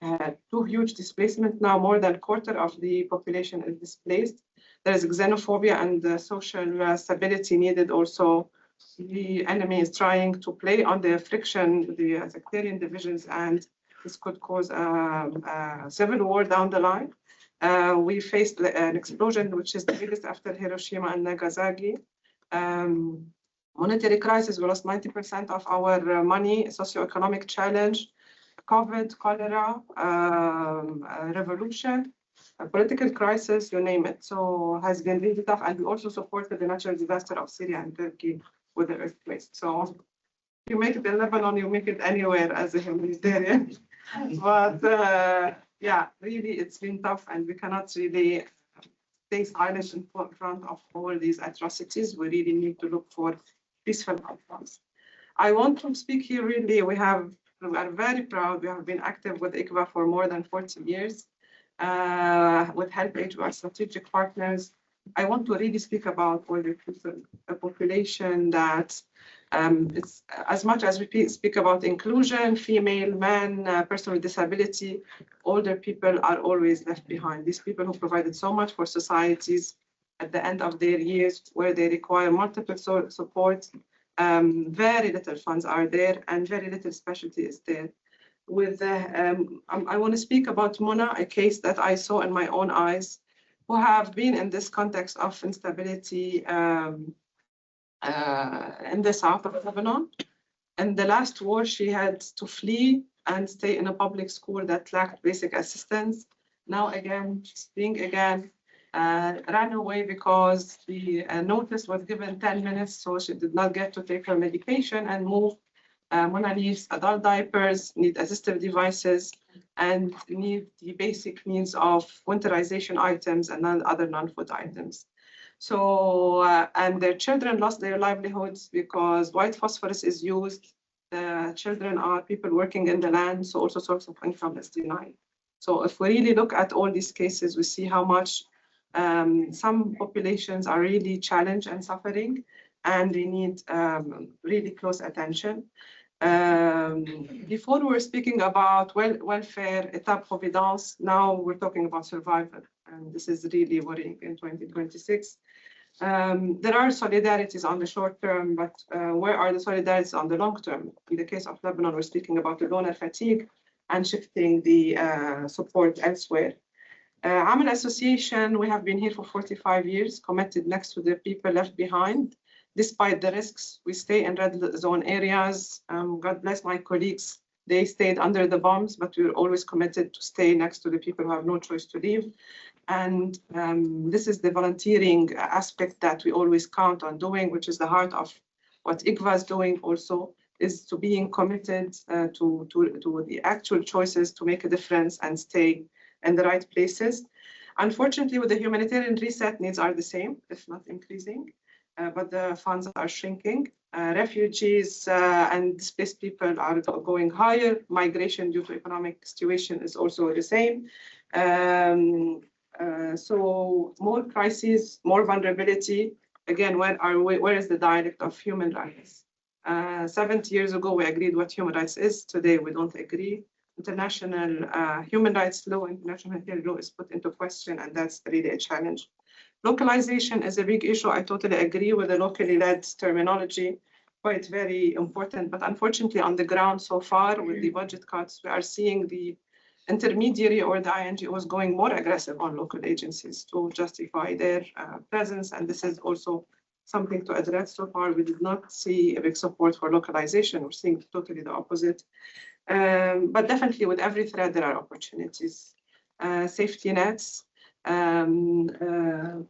Speaker 6: 2 huge displacement. Now more than a quarter of the population is displaced. There is xenophobia and the social stability needed also. The enemy is trying to play on the friction, the sectarian divisions, and this could cause a civil war down the line. We faced an explosion, which is the biggest after Hiroshima and Nagasaki. Monetary crisis, we lost 90% of our money, socioeconomic challenge, COVID, cholera, revolution, a political crisis, you name it. So has been really tough. And we also supported the natural disaster of Syria and Turkey with the earthquakes. So you make it in Lebanon, you make it anywhere as a humanitarian. But yeah, really, it's been tough, and we cannot really stay silent in front of all these atrocities. We really need to look for peaceful outcomes. I want to speak here really, we are very proud. We have been active with ICVA for more than 40 years. With HelpAge, we are strategic partners. I want to really speak about all the population that it's as much as we speak about inclusion, female, men, person with disability, older people are always left behind. These people who provided so much for societies at the end of their years, where they require multiple support, very little funds are there and very little specialty is there. I want to speak about Mona, a case that I saw in my own eyes, who have been in this context of instability in the south of Lebanon. In the last war, she had to flee and stay in a public school that lacked basic assistance. Now again, she's fleeing again, ran away because the notice was given 10 minutes, so she did not get to take her medication and move. Mona needs adult diapers, need assistive devices, and need the basic needs of winterization items and other non-food items. So, and their children lost their livelihoods because white phosphorus is used. The children are people working in the land, so also source of income is denied. So if we really look at all these cases, we see how much some populations are really challenged and suffering, and they need really close attention. Before we were speaking about welfare, état-providence, now we're talking about survival, and this is really worrying in 2026. There are solidarities on the short term, but where are the solidarities on the long term? In the case of Lebanon, we're speaking about the donor fatigue and shifting the support elsewhere. Amal Association, we have been here for 45 years, committed next to the people left behind. Despite the risks, we stay in red zone areas. God bless my colleagues. They stayed under the bombs, but we were always committed to stay next to the people who have no choice to leave. And this is the volunteering aspect that we always count on doing, which is the heart of what ICVA is doing also, is to being committed to the actual choices to make a difference and stay in the right places. Unfortunately, with the humanitarian reset, needs are the same, if not increasing. But the funds are shrinking. Refugees and displaced people are going higher. Migration due to economic situation is also the same. So more crises, more vulnerability. Again, where is the dialect of human rights? 70 years ago, we agreed what human rights is. Today, we don't agree. International human rights law, international humanitarian law is put into question, and that's really a challenge. Localization is a big issue. I totally agree with the locally led terminology, quite very important. But unfortunately, on the ground so far, with the budget cuts, we are seeing the intermediary or the INGOs going more aggressive on local agencies to justify their presence. And this is also something to address. So far, we did not see a big support for localization. We're seeing totally the opposite. But definitely with every threat, there are opportunities. Safety nets. Somewhere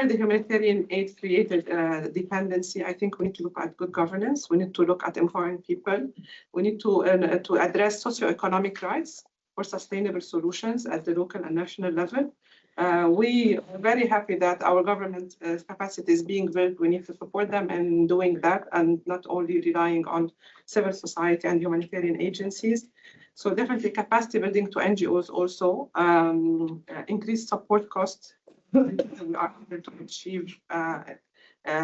Speaker 6: the humanitarian aid created dependency. I think we need to look at good governance. We need to look at empowering people. We need to address socioeconomic rights for sustainable solutions at the local and national level. We are very happy that our government capacity is being built. We need to support them in doing that and not only relying on civil society and humanitarian agencies. So definitely capacity building to NGOs also, increased support costs. We are able to achieve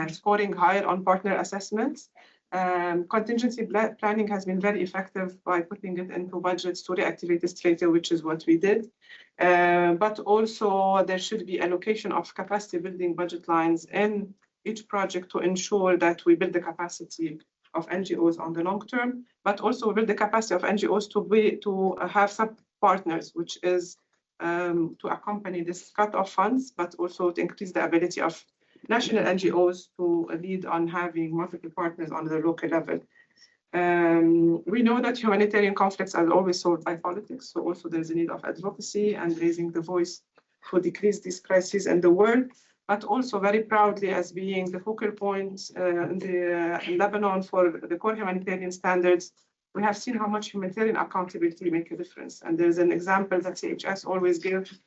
Speaker 6: scoring higher on partner assessments. Contingency planning has been very effective by putting it into budgets to reactivate this treaty, which is what we did. But also there should be allocation of capacity building budget lines in each project to ensure that we build the capacity of NGOs on the long term, but also build the capacity of NGOs to have sub-partners, which is to accompany this cut of funds, but also to increase the ability of national NGOs to lead on having multiple partners on the local level. We know that humanitarian conflicts are always solved by politics, so also there's a need of advocacy and raising the voice to decrease these crises in the world, but also very proudly as being the focal point in Lebanon for the core humanitarian standards. We have seen how much humanitarian accountability make a difference. And there's an example that CHS always gives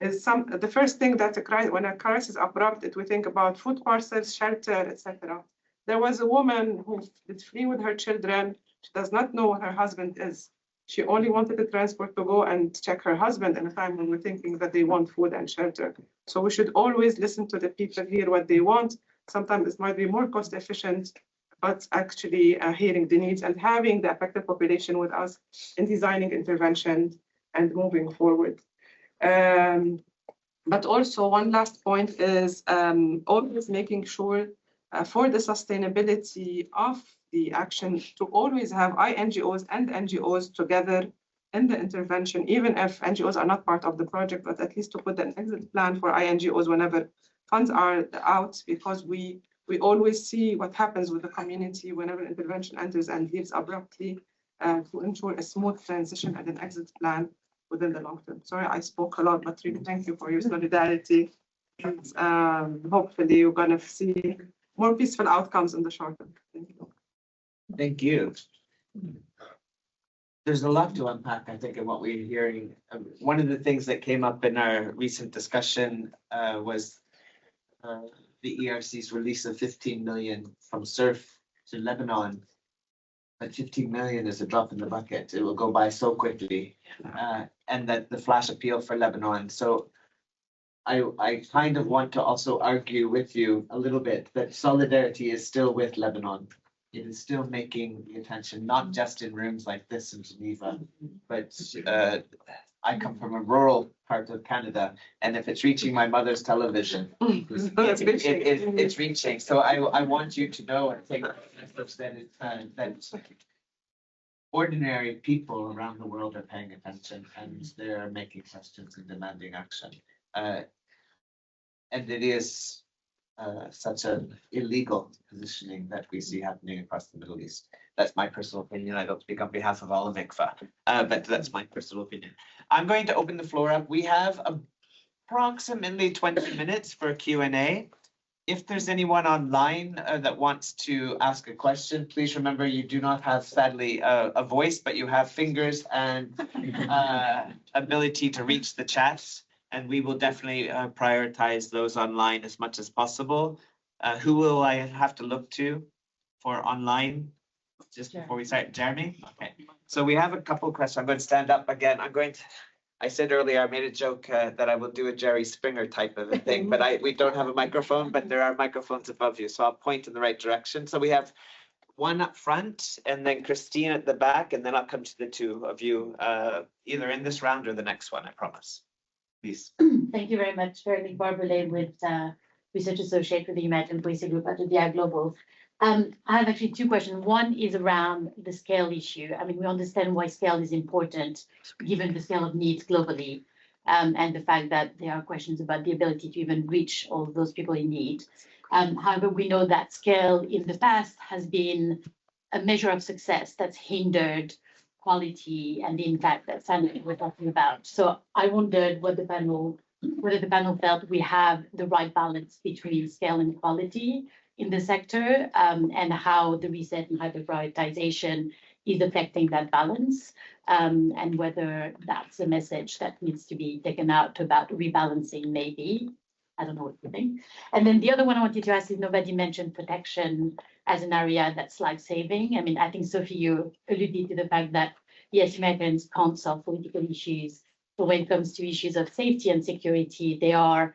Speaker 6: is the first thing that when a crisis erupts, we think about food parcels, shelter, etc. There was a woman who did flee with her children. She does not know what her husband is. She only wanted the transport to go and check her husband in a time when we're thinking that they want food and shelter. So we should always listen to the people, hear what they want. Sometimes it might be more cost efficient, but actually hearing the needs and having the affected population with us in designing interventions and moving forward. But also one last point is always making sure for the sustainability of the action to always have INGOs and NGOs together in the intervention, even if NGOs are not part of the project, but at least to put an exit plan for INGOs whenever funds are out, because we always see what happens with the community whenever intervention enters and leaves abruptly, to ensure a smooth transition and an exit plan within the long term. Sorry, I spoke a lot, but really thank you for your solidarity. And, hopefully you're gonna see more peaceful outcomes in the short term. Thank you.
Speaker 1: Thank you. There's a lot to unpack, I think, in what we're hearing. One of the things that came up in our recent discussion was the ERC's release of 15 million from SURF to Lebanon. But 15 million is a drop in the bucket. It will go by so quickly. And that the flash appeal for Lebanon. So I kind of want to also argue with you a little bit that solidarity is still with Lebanon. It is still making the attention, not just in rooms like this in Geneva, but I come from a rural part of Canada, and if it's reaching my mother's television, it's reaching. So I want you to know, I think, that ordinary people around the world are paying attention and they're making questions and demanding action. And it is such an illegal positioning that we see happening across the Middle East. That's my personal opinion. I don't speak on behalf of all of ICFA, but that's my personal opinion. I'm going to open the floor up. We have approximately 20 minutes for Q&A. If there's anyone online that wants to ask a question, please remember you do not have, sadly, a voice, but you have fingers and ability to reach the chats. And we will definitely prioritize those online as much as possible. Who will I have to look to for online? Just before we start, Jeremy? Okay. So we have a couple of questions. I'm going to stand up again. I said earlier, I made a joke that I will do a Jerry Springer type of a thing, but we don't have a microphone, but there are microphones above you. So I'll point in the right direction. So we have one up front and then Christine at the back, and then I'll come to the two of you either in this round or the next one, I promise. Please.
Speaker 7: Thank you very much. Veronique Barberley with Research Associate with the Humanitarian Policy Group at the DI Global. I have actually two questions. One is around the scale issue. I mean, we understand why scale is important, given the scale of needs globally, and the fact that there are questions about the ability to even reach all of those people in need. However, we know that scale in the past has been a measure of success that's hindered quality and the impact that we're talking about. So I wondered what the panel whether the panel felt we have the right balance between scale and quality in the sector, and how the reset and hyper-prioritization is affecting that balance, and whether that's a message that needs to be taken out about rebalancing, maybe. I don't know what you think. And then the other one I wanted to ask is, nobody mentioned protection as an area that's life-saving. I mean, I think, Sophie, you alluded to the fact that, yes, humanitarians can't solve political issues, but when it comes to issues of safety and security, there are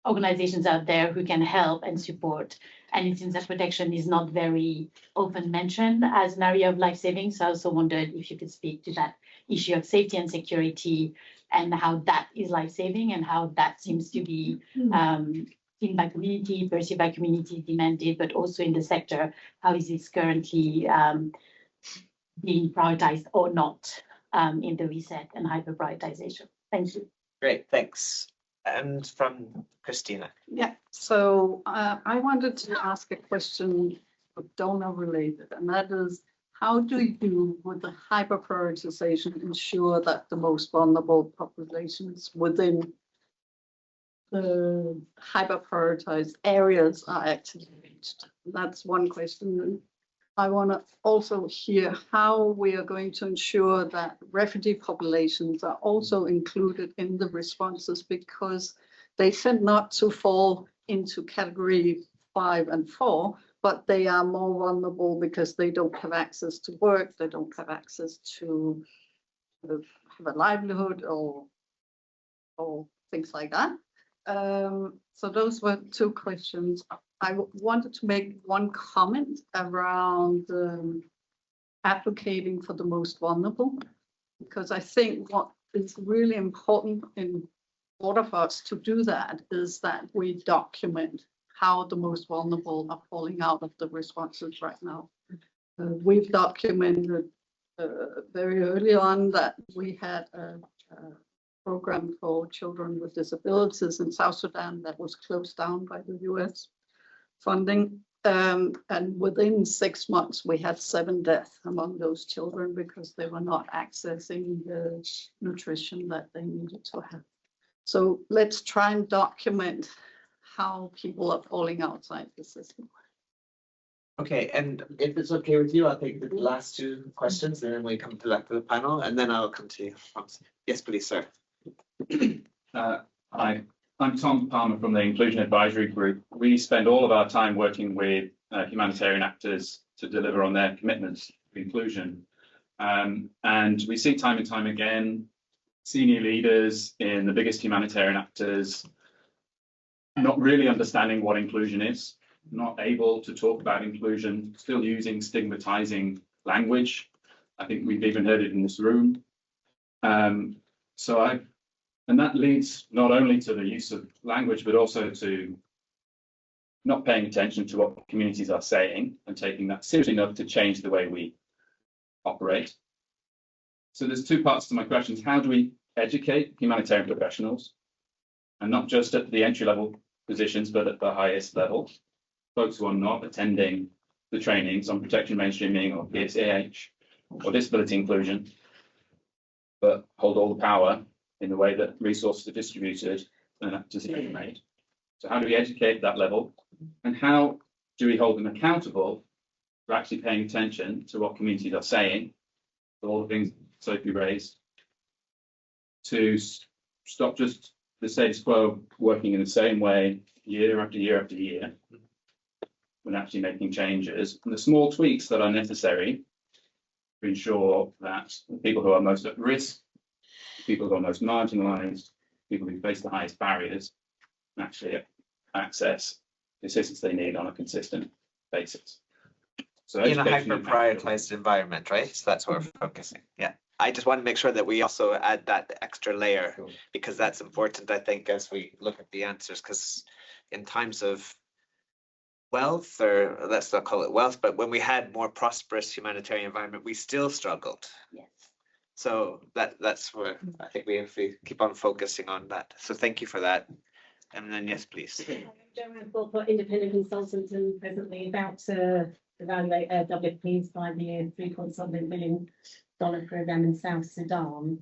Speaker 7: organizations out there who can help and support. And it seems that protection is not very often mentioned as an area of life-saving. So I also wondered if you could speak to that issue of safety and security and how that is life-saving and how that seems to be seen by community, perceived by community, demanded, but also in the sector, how is this currently being prioritized or not in the reset and hyper-prioritization? Thank you.
Speaker 1: Great, thanks. And from Christina.
Speaker 8: Yeah, so I wanted to ask a question, but donor related, and that is, how do you, with the hyper prioritization, ensure that the most vulnerable populations within the hyper prioritized areas are actually reached? That's one question. And I want to also hear how we are going to ensure that refugee populations are also included in the responses, because they tend not to fall into category 5 and 4, but they are more vulnerable because they don't have access to work, they don't have access to have a livelihood or things like that. So those were two questions. I wanted to make one comment around advocating for the most vulnerable, because I think what is really important in order for us to do that is that we document how the most vulnerable are falling out of the responses right now. We've documented very early on that we had a program for children with disabilities in South Sudan that was closed down by the US funding. And within 6 months, we had 7 deaths among those children because they were not accessing the nutrition that they needed to have. So let's try and document how people are falling outside the system.
Speaker 1: Okay, and if it's okay with you, I'll take the last 2 questions and then we come back to the panel and then I'll come to you. Yes, please, sir.
Speaker 9: Hi, I'm Tom Palmer from the Inclusion Advisory Group. We spend all of our time working with humanitarian actors to deliver on their commitments to inclusion. And we see time and time again, senior leaders in the biggest humanitarian actors not really understanding what inclusion is, not able to talk about inclusion, still using stigmatizing language. I think we've even heard it in this room. And that leads not only to the use of language, but also to not paying attention to what communities are saying and taking that seriously enough to change the way we operate. So there's 2 parts to my questions. How do we educate humanitarian professionals, and not just at the entry-level positions, but at the highest level, folks who are not attending the trainings on protection mainstreaming or PSAH or disability inclusion, but hold all the power in the way that resources are distributed and decisions are made. So how do we educate at that level? And how do we hold them accountable for actually paying attention to what communities are saying, to all the things Sophie raised, to stop just the status quo working in the same way year after year after year, when actually making changes, and the small tweaks that are necessary to ensure that the people who are most at risk, people who are most marginalized, people who face the highest barriers, actually access the assistance they need on a consistent basis. So
Speaker 1: in a
Speaker 9: education and
Speaker 1: hyper-prioritized environment, right? So that's where we're focusing. Yeah. I just want to make sure that we also add that extra layer, because that's important, I think, as we look at the answers, because in times of wealth, or let's not call it wealth, but when we had more prosperous humanitarian environment, we still struggled.
Speaker 7: Yes.
Speaker 1: So that's where I think we have to keep on focusing on that. So thank you for that. And then, yes, please.
Speaker 10: Joanne for independent consultants and presently about to evaluate WFP's 5-year $3.something billion program in South Sudan.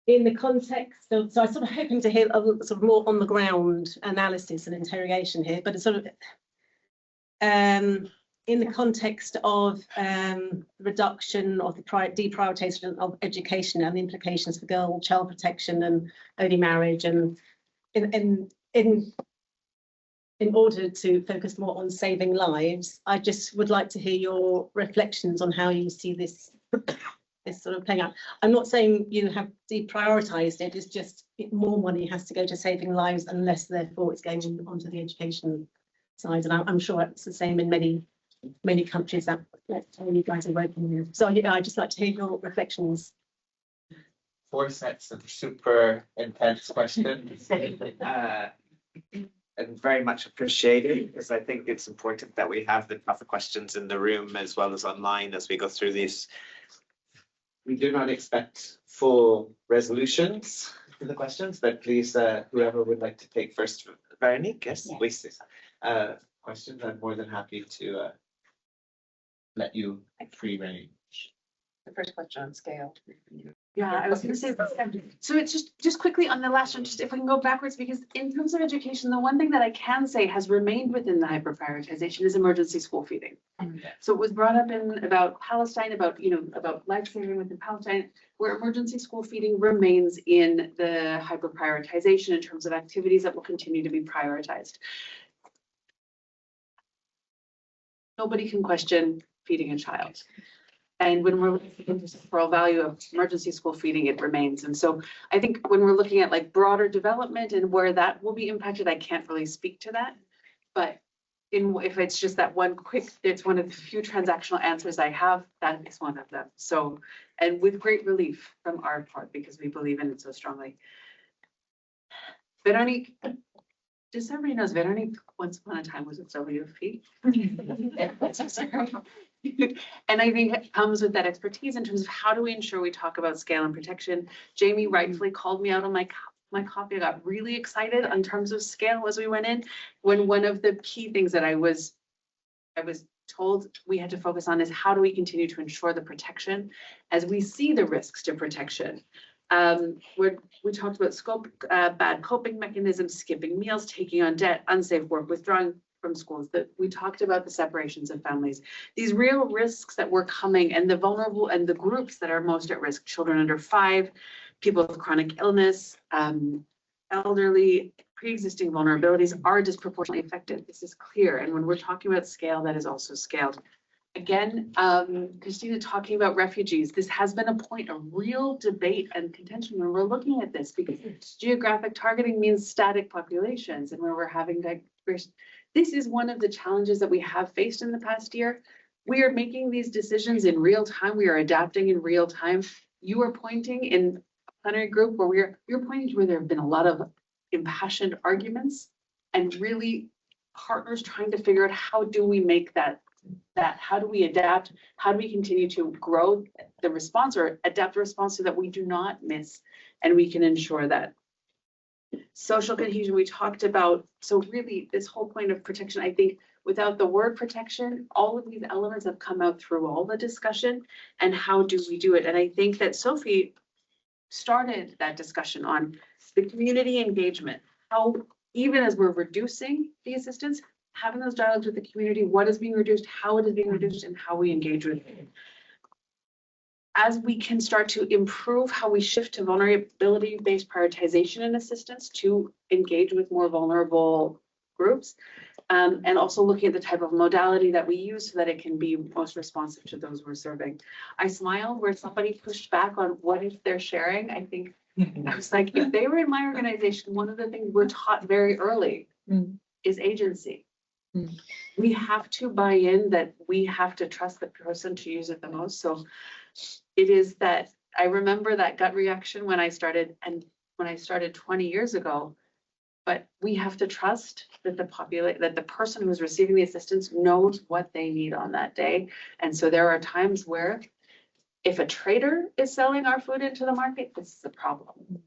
Speaker 10: in the context of, so I was sort of hoping to hear a sort of more on the ground analysis and interrogation here, but it's sort of in the context of reduction of the deprioritization of education and the implications for girl child protection and early marriage, and in order to focus more on saving lives, I just would like to hear your reflections on how you see this sort of playing out. I'm not saying you have deprioritized it, it's just more money has to go to saving lives and less therefore it's going onto the education side. And I'm sure it's the same in many countries that you guys are working with. So yeah, I'd just like to hear your reflections.
Speaker 1: 4 sets of super intense questions. And very much appreciated, because I think it's important that we have the tougher questions in the room as well as online as we go through these. We do not expect full resolutions to the questions, but please, whoever would like to take first, Veronique, yes, please. Questions, I'm more than happy to let you free rein.
Speaker 2: The first question on scale.
Speaker 4: Yeah, I was gonna say, so it's just quickly on the last one, just if we can go backwards, because in terms of education, the one thing that I can say has remained within the hyper prioritization is emergency school feeding. So it was brought up in about Palestine, about life saving within Palestine, where emergency school feeding remains in the hyper prioritization in terms of activities that will continue to be prioritized. Nobody can question feeding a child. And when we're looking at the temporal value of emergency school feeding, it remains. And so I think when we're looking at like broader development and where that will be impacted, I can't really speak to that. But if it's just that one quick, it's one of the few transactional answers I have, that is one of them. So, and with great relief from our part, because we believe in it so strongly. Veronique, just so everybody knows, Veronique once upon a time was a WFP. And I think it comes with that expertise in terms of how do we ensure we talk about scale and protection. Jamie rightfully called me out on my copy. I got really excited in terms of scale as we went in, when one of the key things that I was told we had to focus on is how do we continue to ensure the protection as we see the risks to protection. We talked about bad coping mechanisms, skipping meals, taking on debt, unsafe work, withdrawing from schools, that we talked about the separations of families, these real risks that were coming, and the vulnerable and the groups that are most at risk: children under 5, people with chronic illness, elderly, pre-existing vulnerabilities are disproportionately affected. This is clear. And when we're talking about scale, that is also scaled. Again, Christina talking about refugees, this has been a point of real debate and contention when we're looking at this, because geographic targeting means static populations, and where we're having diverse. This is one of the challenges that we have faced in the past year. We are making these decisions in real time. We are adapting in real time. You are pointing in a plenary group where you're pointing to where there have been a lot of impassioned arguments and really partners trying to figure out how do we make that, how do we adapt? How do we continue to grow the response or adapt the response so that we do not miss and we can ensure that. Social cohesion we talked about. So really this whole point of protection, I think without the word protection, all of these elements have come out through all the discussion, and how do we do it? And I think that Sophie started that discussion on the community engagement, how even as we're reducing the assistance, having those dialogues with the community, what is being reduced, how it is being reduced, and how we engage with it. As we can start to improve how we shift to vulnerability-based prioritization and assistance to engage with more vulnerable groups, and also looking at the type of modality that we use so that it can be most responsive to those we're serving. I smiled where somebody pushed back on what if they're sharing. I think I was like, if they were in my organization, one of the things we're taught very early is agency. We have to buy in that we have to trust the person to use it the most. So it is that I remember that gut reaction when I started 20 years ago, but we have to trust that the person who's receiving the assistance knows what they need on that day. And so there are times where if a trader is selling our food into the market, this is a problem.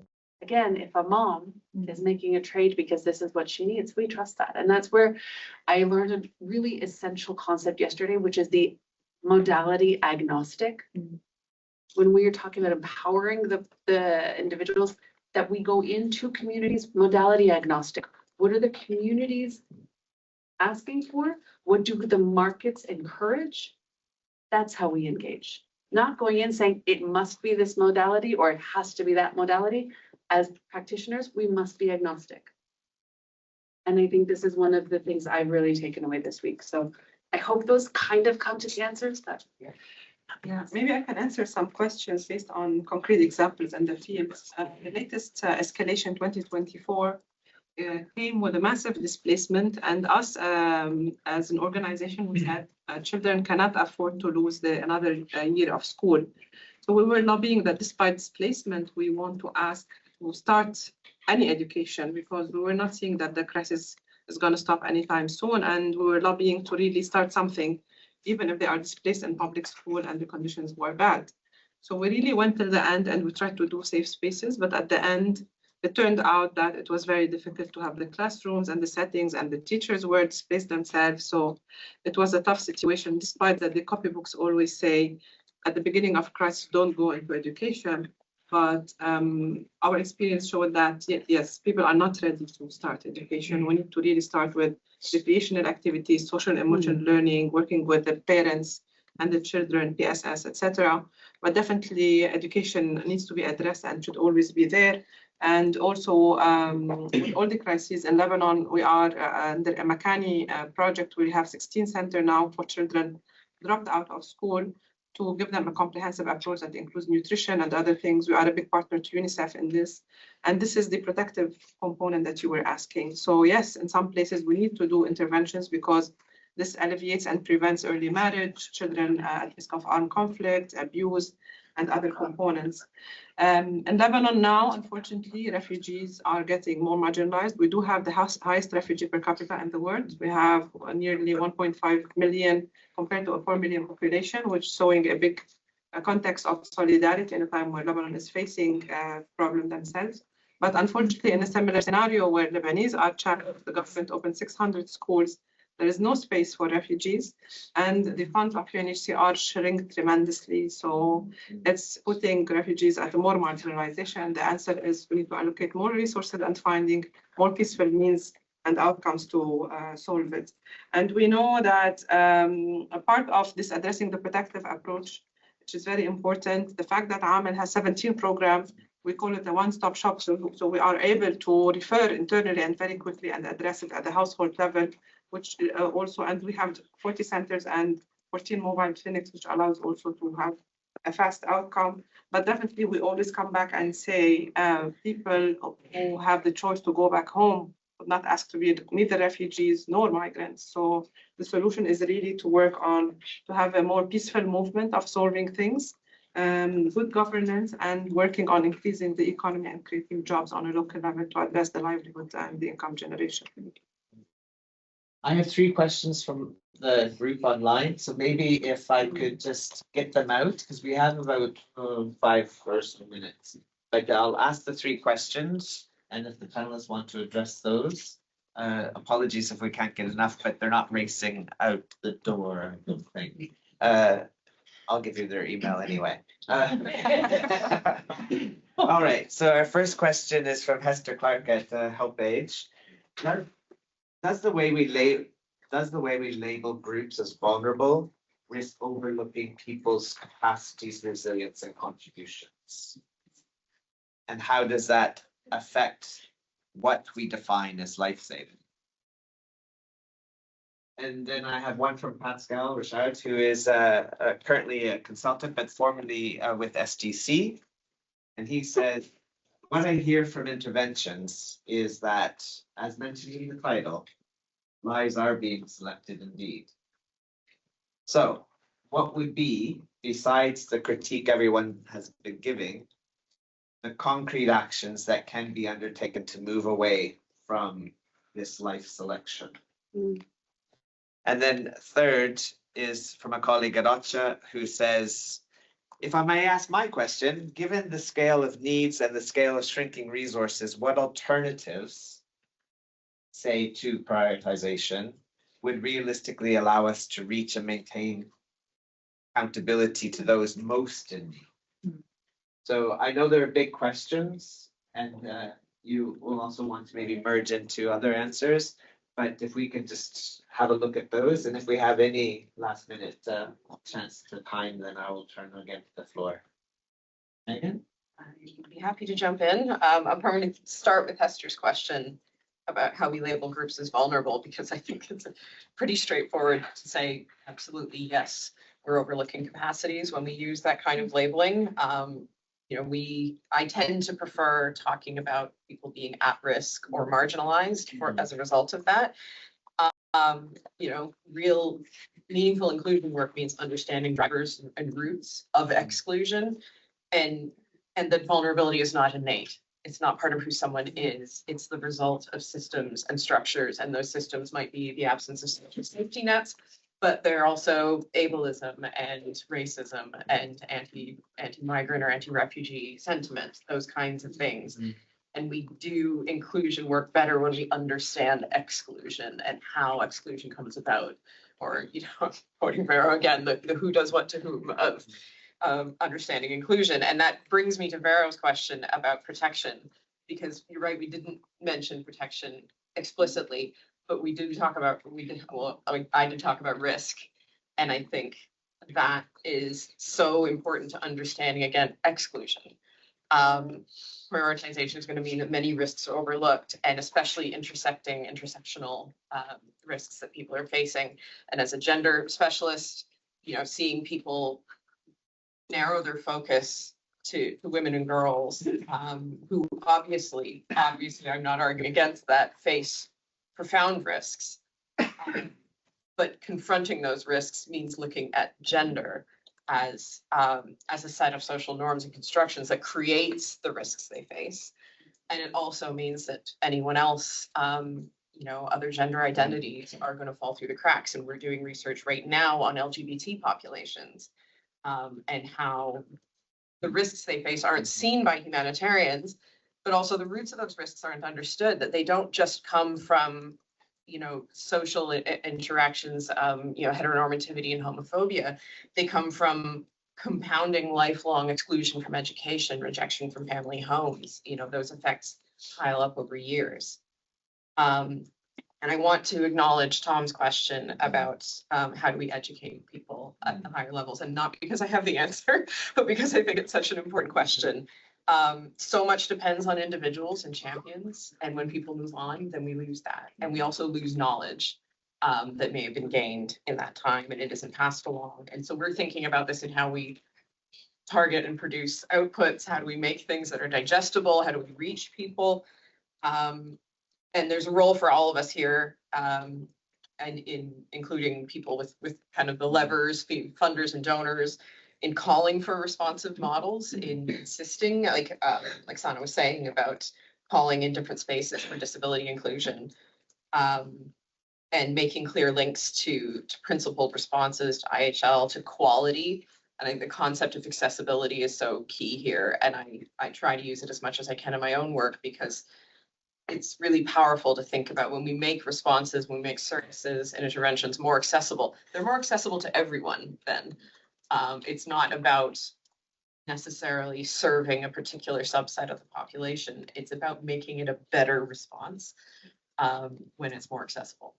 Speaker 4: Again, if a mom is making a trade because this is what she needs, we trust that. And that's where I learned a really essential concept yesterday, which is the modality agnostic. when we are talking about empowering the individuals, that we go into communities modality agnostic. What are the communities asking for? What do the markets encourage? That's how we engage. Not going in saying it must be this modality or it has to be that modality. As practitioners, we must be agnostic. And I think this is one of the things I've really taken away this week. So I hope those kind of come to the answers, but
Speaker 6: Yeah, maybe I can answer some questions based on concrete examples in the field. The latest escalation 2024 came with a massive displacement, and us as an organization, we said children cannot afford to lose another year of school. So we were lobbying that despite displacement, we want to ask to start any education because we were not seeing that the crisis is going to stop anytime soon, and we were lobbying to really start something, even if they are displaced in public school and the conditions were bad. So we really went till the end and we tried to do safe spaces, but at the end, it turned out that it was very difficult to have the classrooms and the settings, and the teachers were displaced themselves. So it was a tough situation, despite that the copybooks always say at the beginning of crisis, don't go into education. But our experience showed that, yes, people are not ready to start education. We need to really start with recreational activities, social emotional learning, working with the parents and the children, PSS, etc. But definitely education needs to be addressed and should always be there. And also with all the crises in Lebanon, we are under a Makani project. We have 16 centers now for children dropped out of school to give them a comprehensive approach that includes nutrition and other things. We are a big partner to UNICEF in this. And this is the protective component that you were asking. So yes, in some places we need to do interventions because this alleviates and prevents early marriage, children at risk of armed conflict, abuse, and other components. In Lebanon now, unfortunately, refugees are getting more marginalized. We do have the highest refugee per capita in the world. We have nearly 1.5 million compared to a 4 million population, which is showing a big context of solidarity in a time where Lebanon is facing a problem themselves. But unfortunately, in a similar scenario where Lebanese are trapped, the government opened 600 schools. There is no space for refugees, and the funds of UNHCR shrink tremendously. So it's putting refugees at a more marginalization. The answer is we need to allocate more resources and finding more peaceful means and outcomes to solve it. And we know that a part of this addressing the protective approach, which is very important, the fact that AMEL has 17 programs, we call it a one-stop shop. So we are able to refer internally and very quickly and address it at the household level, which also, and we have 40 centers and 14 mobile clinics, which allows also to have a fast outcome. But definitely we always come back and say people who have the choice to go back home would not ask to be neither refugees nor migrants. So the solution is really to work on, to have a more peaceful movement of solving things, good governance, and working on increasing the economy and creating jobs on a local level to address the livelihood and the income generation.
Speaker 1: I have 3 questions from the group online, so maybe if I could just get them out, because we have about 5 or so minutes. But I'll ask the 3 questions, and if the panelists want to address those, apologies if we can't get enough, but they're not racing out the door, I don't think. I'll give you their email anyway. All right, so our first question is from Hester Clark at Help Age. Does the way we label groups as vulnerable risk overlooking people's capacities, resilience, and contributions? And how does that affect what we define as life-saving? And then I have one from Pascal Richard, who is currently a consultant, but formerly with SDC. And he says, what I hear from interventions is that, as mentioned in the title, lives are being selected indeed. So what would be, besides the critique everyone has been giving, the concrete actions that can be undertaken to move away from this life selection? And then third is from a colleague at Ocha, who says, if I may ask my question, given the scale of needs and the scale of shrinking resources, what alternatives, say, to prioritization, would realistically allow us to reach and maintain accountability to those most in need? So I know there are big questions and you will also want to maybe merge into other answers. But if we could just have a look at those, and if we have any last minute chance to time, then I will turn again to the floor. Megan?
Speaker 2: I'd be happy to jump in. I'm going to start with Hester's question about how we label groups as vulnerable, because I think it's pretty straightforward to say, absolutely, yes, we're overlooking capacities when we use that kind of labeling. You know, I tend to prefer talking about people being at risk or marginalized as a result of that. You know, real meaningful inclusion work means understanding drivers and roots of exclusion, and that vulnerability is not innate. It's not part of who someone is. It's the result of systems and structures, and those systems might be the absence of social safety nets, but they're also ableism and racism and anti-migrant or anti-refugee sentiment, those kinds of things. And we do inclusion work better when we understand exclusion and how exclusion comes about. Or, you know, quoting Vero again, the who does what to whom of understanding inclusion. And that brings me to Vero's question about protection, because you're right, we didn't mention protection explicitly, but we did talk about, I did talk about risk. And I think that is so important to understanding, again, exclusion. Prioritization is going to mean that many risks are overlooked, and especially intersectional risks that people are facing. And as a gender specialist, you know, seeing people narrow their focus to women and girls who obviously, I'm not arguing against that, face profound risks. But confronting those risks means looking at gender as a set of social norms and constructions that creates the risks they face. And it also means that anyone else, you know, other gender identities are going to fall through the cracks. And we're doing research right now on LGBT populations and how the risks they face aren't seen by humanitarians, but also the roots of those risks aren't understood, that they don't just come from, you know, social interactions, you know, heteronormativity and homophobia. They come from compounding lifelong exclusion from education, rejection from family homes. You know, those effects pile up over years. And I want to acknowledge Tom's question about how do we educate people at the higher levels, and not because I have the answer, but because I think it's such an important question. So much depends on individuals and champions, and when people move on, then we lose that. And we also lose knowledge that may have been gained in that time, and it isn't passed along. And so we're thinking about this in how we target and produce outputs. How do we make things that are digestible? How do we reach people? And there's a role for all of us here, and including people with kind of the levers, funders and donors, in calling for responsive models, in insisting, like Sana was saying, about calling in different spaces for disability inclusion, and making clear links to principled responses, to IHL, to quality. And I think the concept of accessibility is so key here. And I try to use it as much as I can in my own work, because it's really powerful to think about when we make responses, when we make services and interventions more accessible. They're more accessible to everyone then. It's not about necessarily serving a particular subset of the population. It's about making it a better response when it's more accessible.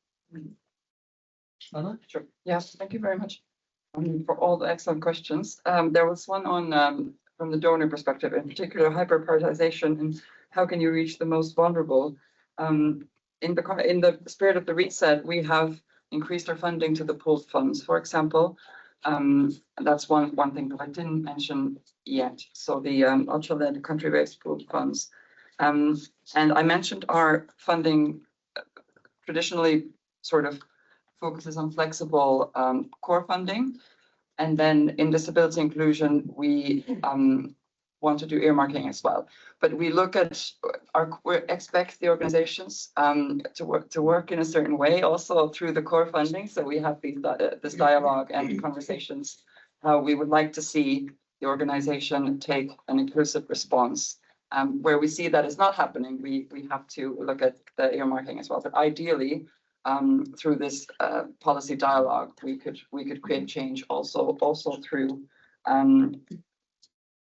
Speaker 5: Sure. Yes, thank you very much for all the excellent questions. There was one on from the donor perspective, in particular hyper-prioritization and how can you reach the most vulnerable. In the spirit of the reset, we have increased our funding to the pooled funds, for example. That's one thing that I didn't mention yet. So the ultra-led country-based pooled funds. And I mentioned our funding traditionally sort of focuses on flexible core funding. And then in disability inclusion, we want to do earmarking as well. But we look at we expect the organizations to work in a certain way also through the core funding. So we have this dialogue and conversations how we would like to see the organization take an inclusive response. Where we see that is not happening, we have to look at the earmarking as well. But ideally, through this policy dialogue, we could create change also through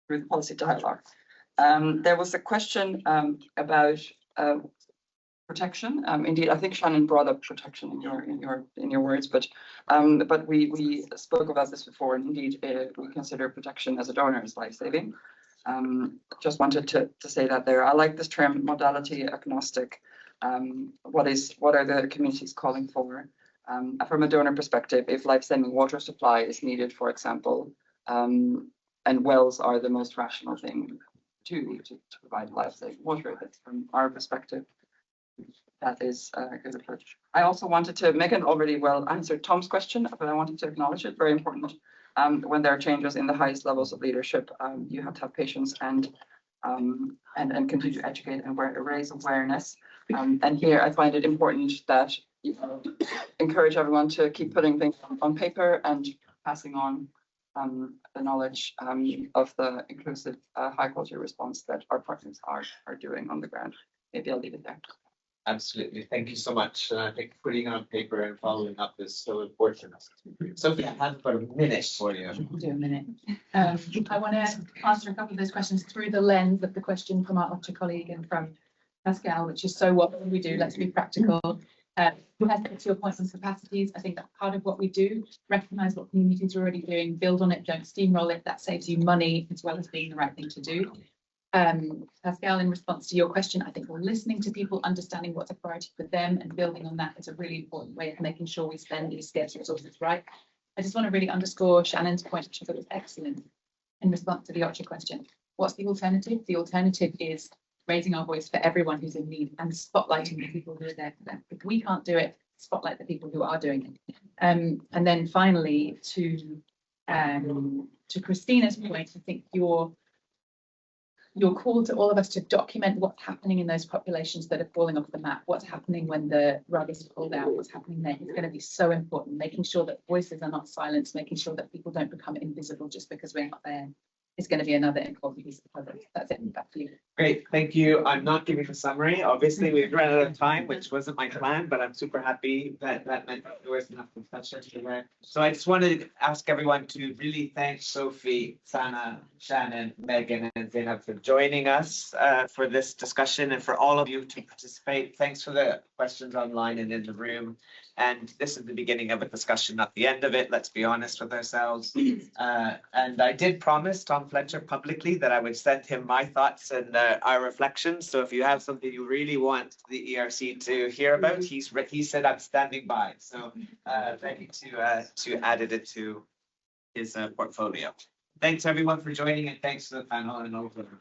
Speaker 5: through the policy dialogue. There was a question about protection. Indeed, I think Shannon brought up protection in your words, but we spoke about this before, and indeed we consider protection as a donor as life-saving. Just wanted to say that there. I like this term modality agnostic. What are the communities calling for? From a donor perspective, if life-saving water supply is needed, for example, and wells are the most rational thing to provide life-saving water, that's from our perspective. That is a good approach. I also wanted to, Megan already well answered Tom's question, but I wanted to acknowledge it, very important. When there are changes in the highest levels of leadership, you have to have patience and continue to educate and raise awareness. And here I find it important that you encourage everyone to keep putting things on paper and passing on the knowledge of the inclusive high quality response that our partners are doing on the ground. Maybe I'll leave it there.
Speaker 1: Absolutely. Thank you so much. I think putting it on paper and following up is so important. Sophie, I have about a minute for you.
Speaker 3: Do a minute. I want to answer a couple of those questions through the lens of the question from our OCHA colleague and from Pascal, which is, so what can we do? Let's be practical. To your point on capacities, I think that part of what we do, recognise what communities are already doing, build on it, don't steamroll it. That saves you money as well as being the right thing to do. Pascal, in response to your question, I think we're listening to people, understanding what's a priority for them, and building on that is a really important way of making sure we spend these scarce resources right. I just want to really underscore Shannon's point, which I thought was excellent, in response to the OCHA question. What's the alternative? The alternative is raising our voice for everyone who's in need and spotlighting the people who are there for them. If we can't do it, spotlight the people who are doing it. And then finally, to Christina's point, I think your call to all of us to document what's happening in those populations that are falling off the map, what's happening when the rug is pulled out, what's happening there is going to be so important. Making sure that voices are not silenced, making sure that people don't become invisible just because we're not there is going to be another important piece of the puzzle. That's it. Back to you.
Speaker 1: Great, thank you. I'm not giving a summary. Obviously, we've run out of time, which wasn't my plan, but I'm super happy that meant there was enough discussion there. So I just wanted to ask everyone to really thank Sophie, Sana, Shannon, Megan, and Zainab for joining us for this discussion, and for all of you to participate. Thanks for the questions online and in the room. And this is the beginning of a discussion, not the end of it. Let's be honest with ourselves. And I did promise Tom Fletcher publicly that I would send him my thoughts and our reflections. So if you have something you really want the ERC to hear about, he said I'm standing by. So ready to add it into his portfolio. Thanks everyone for joining, and thanks to the panel and all of them.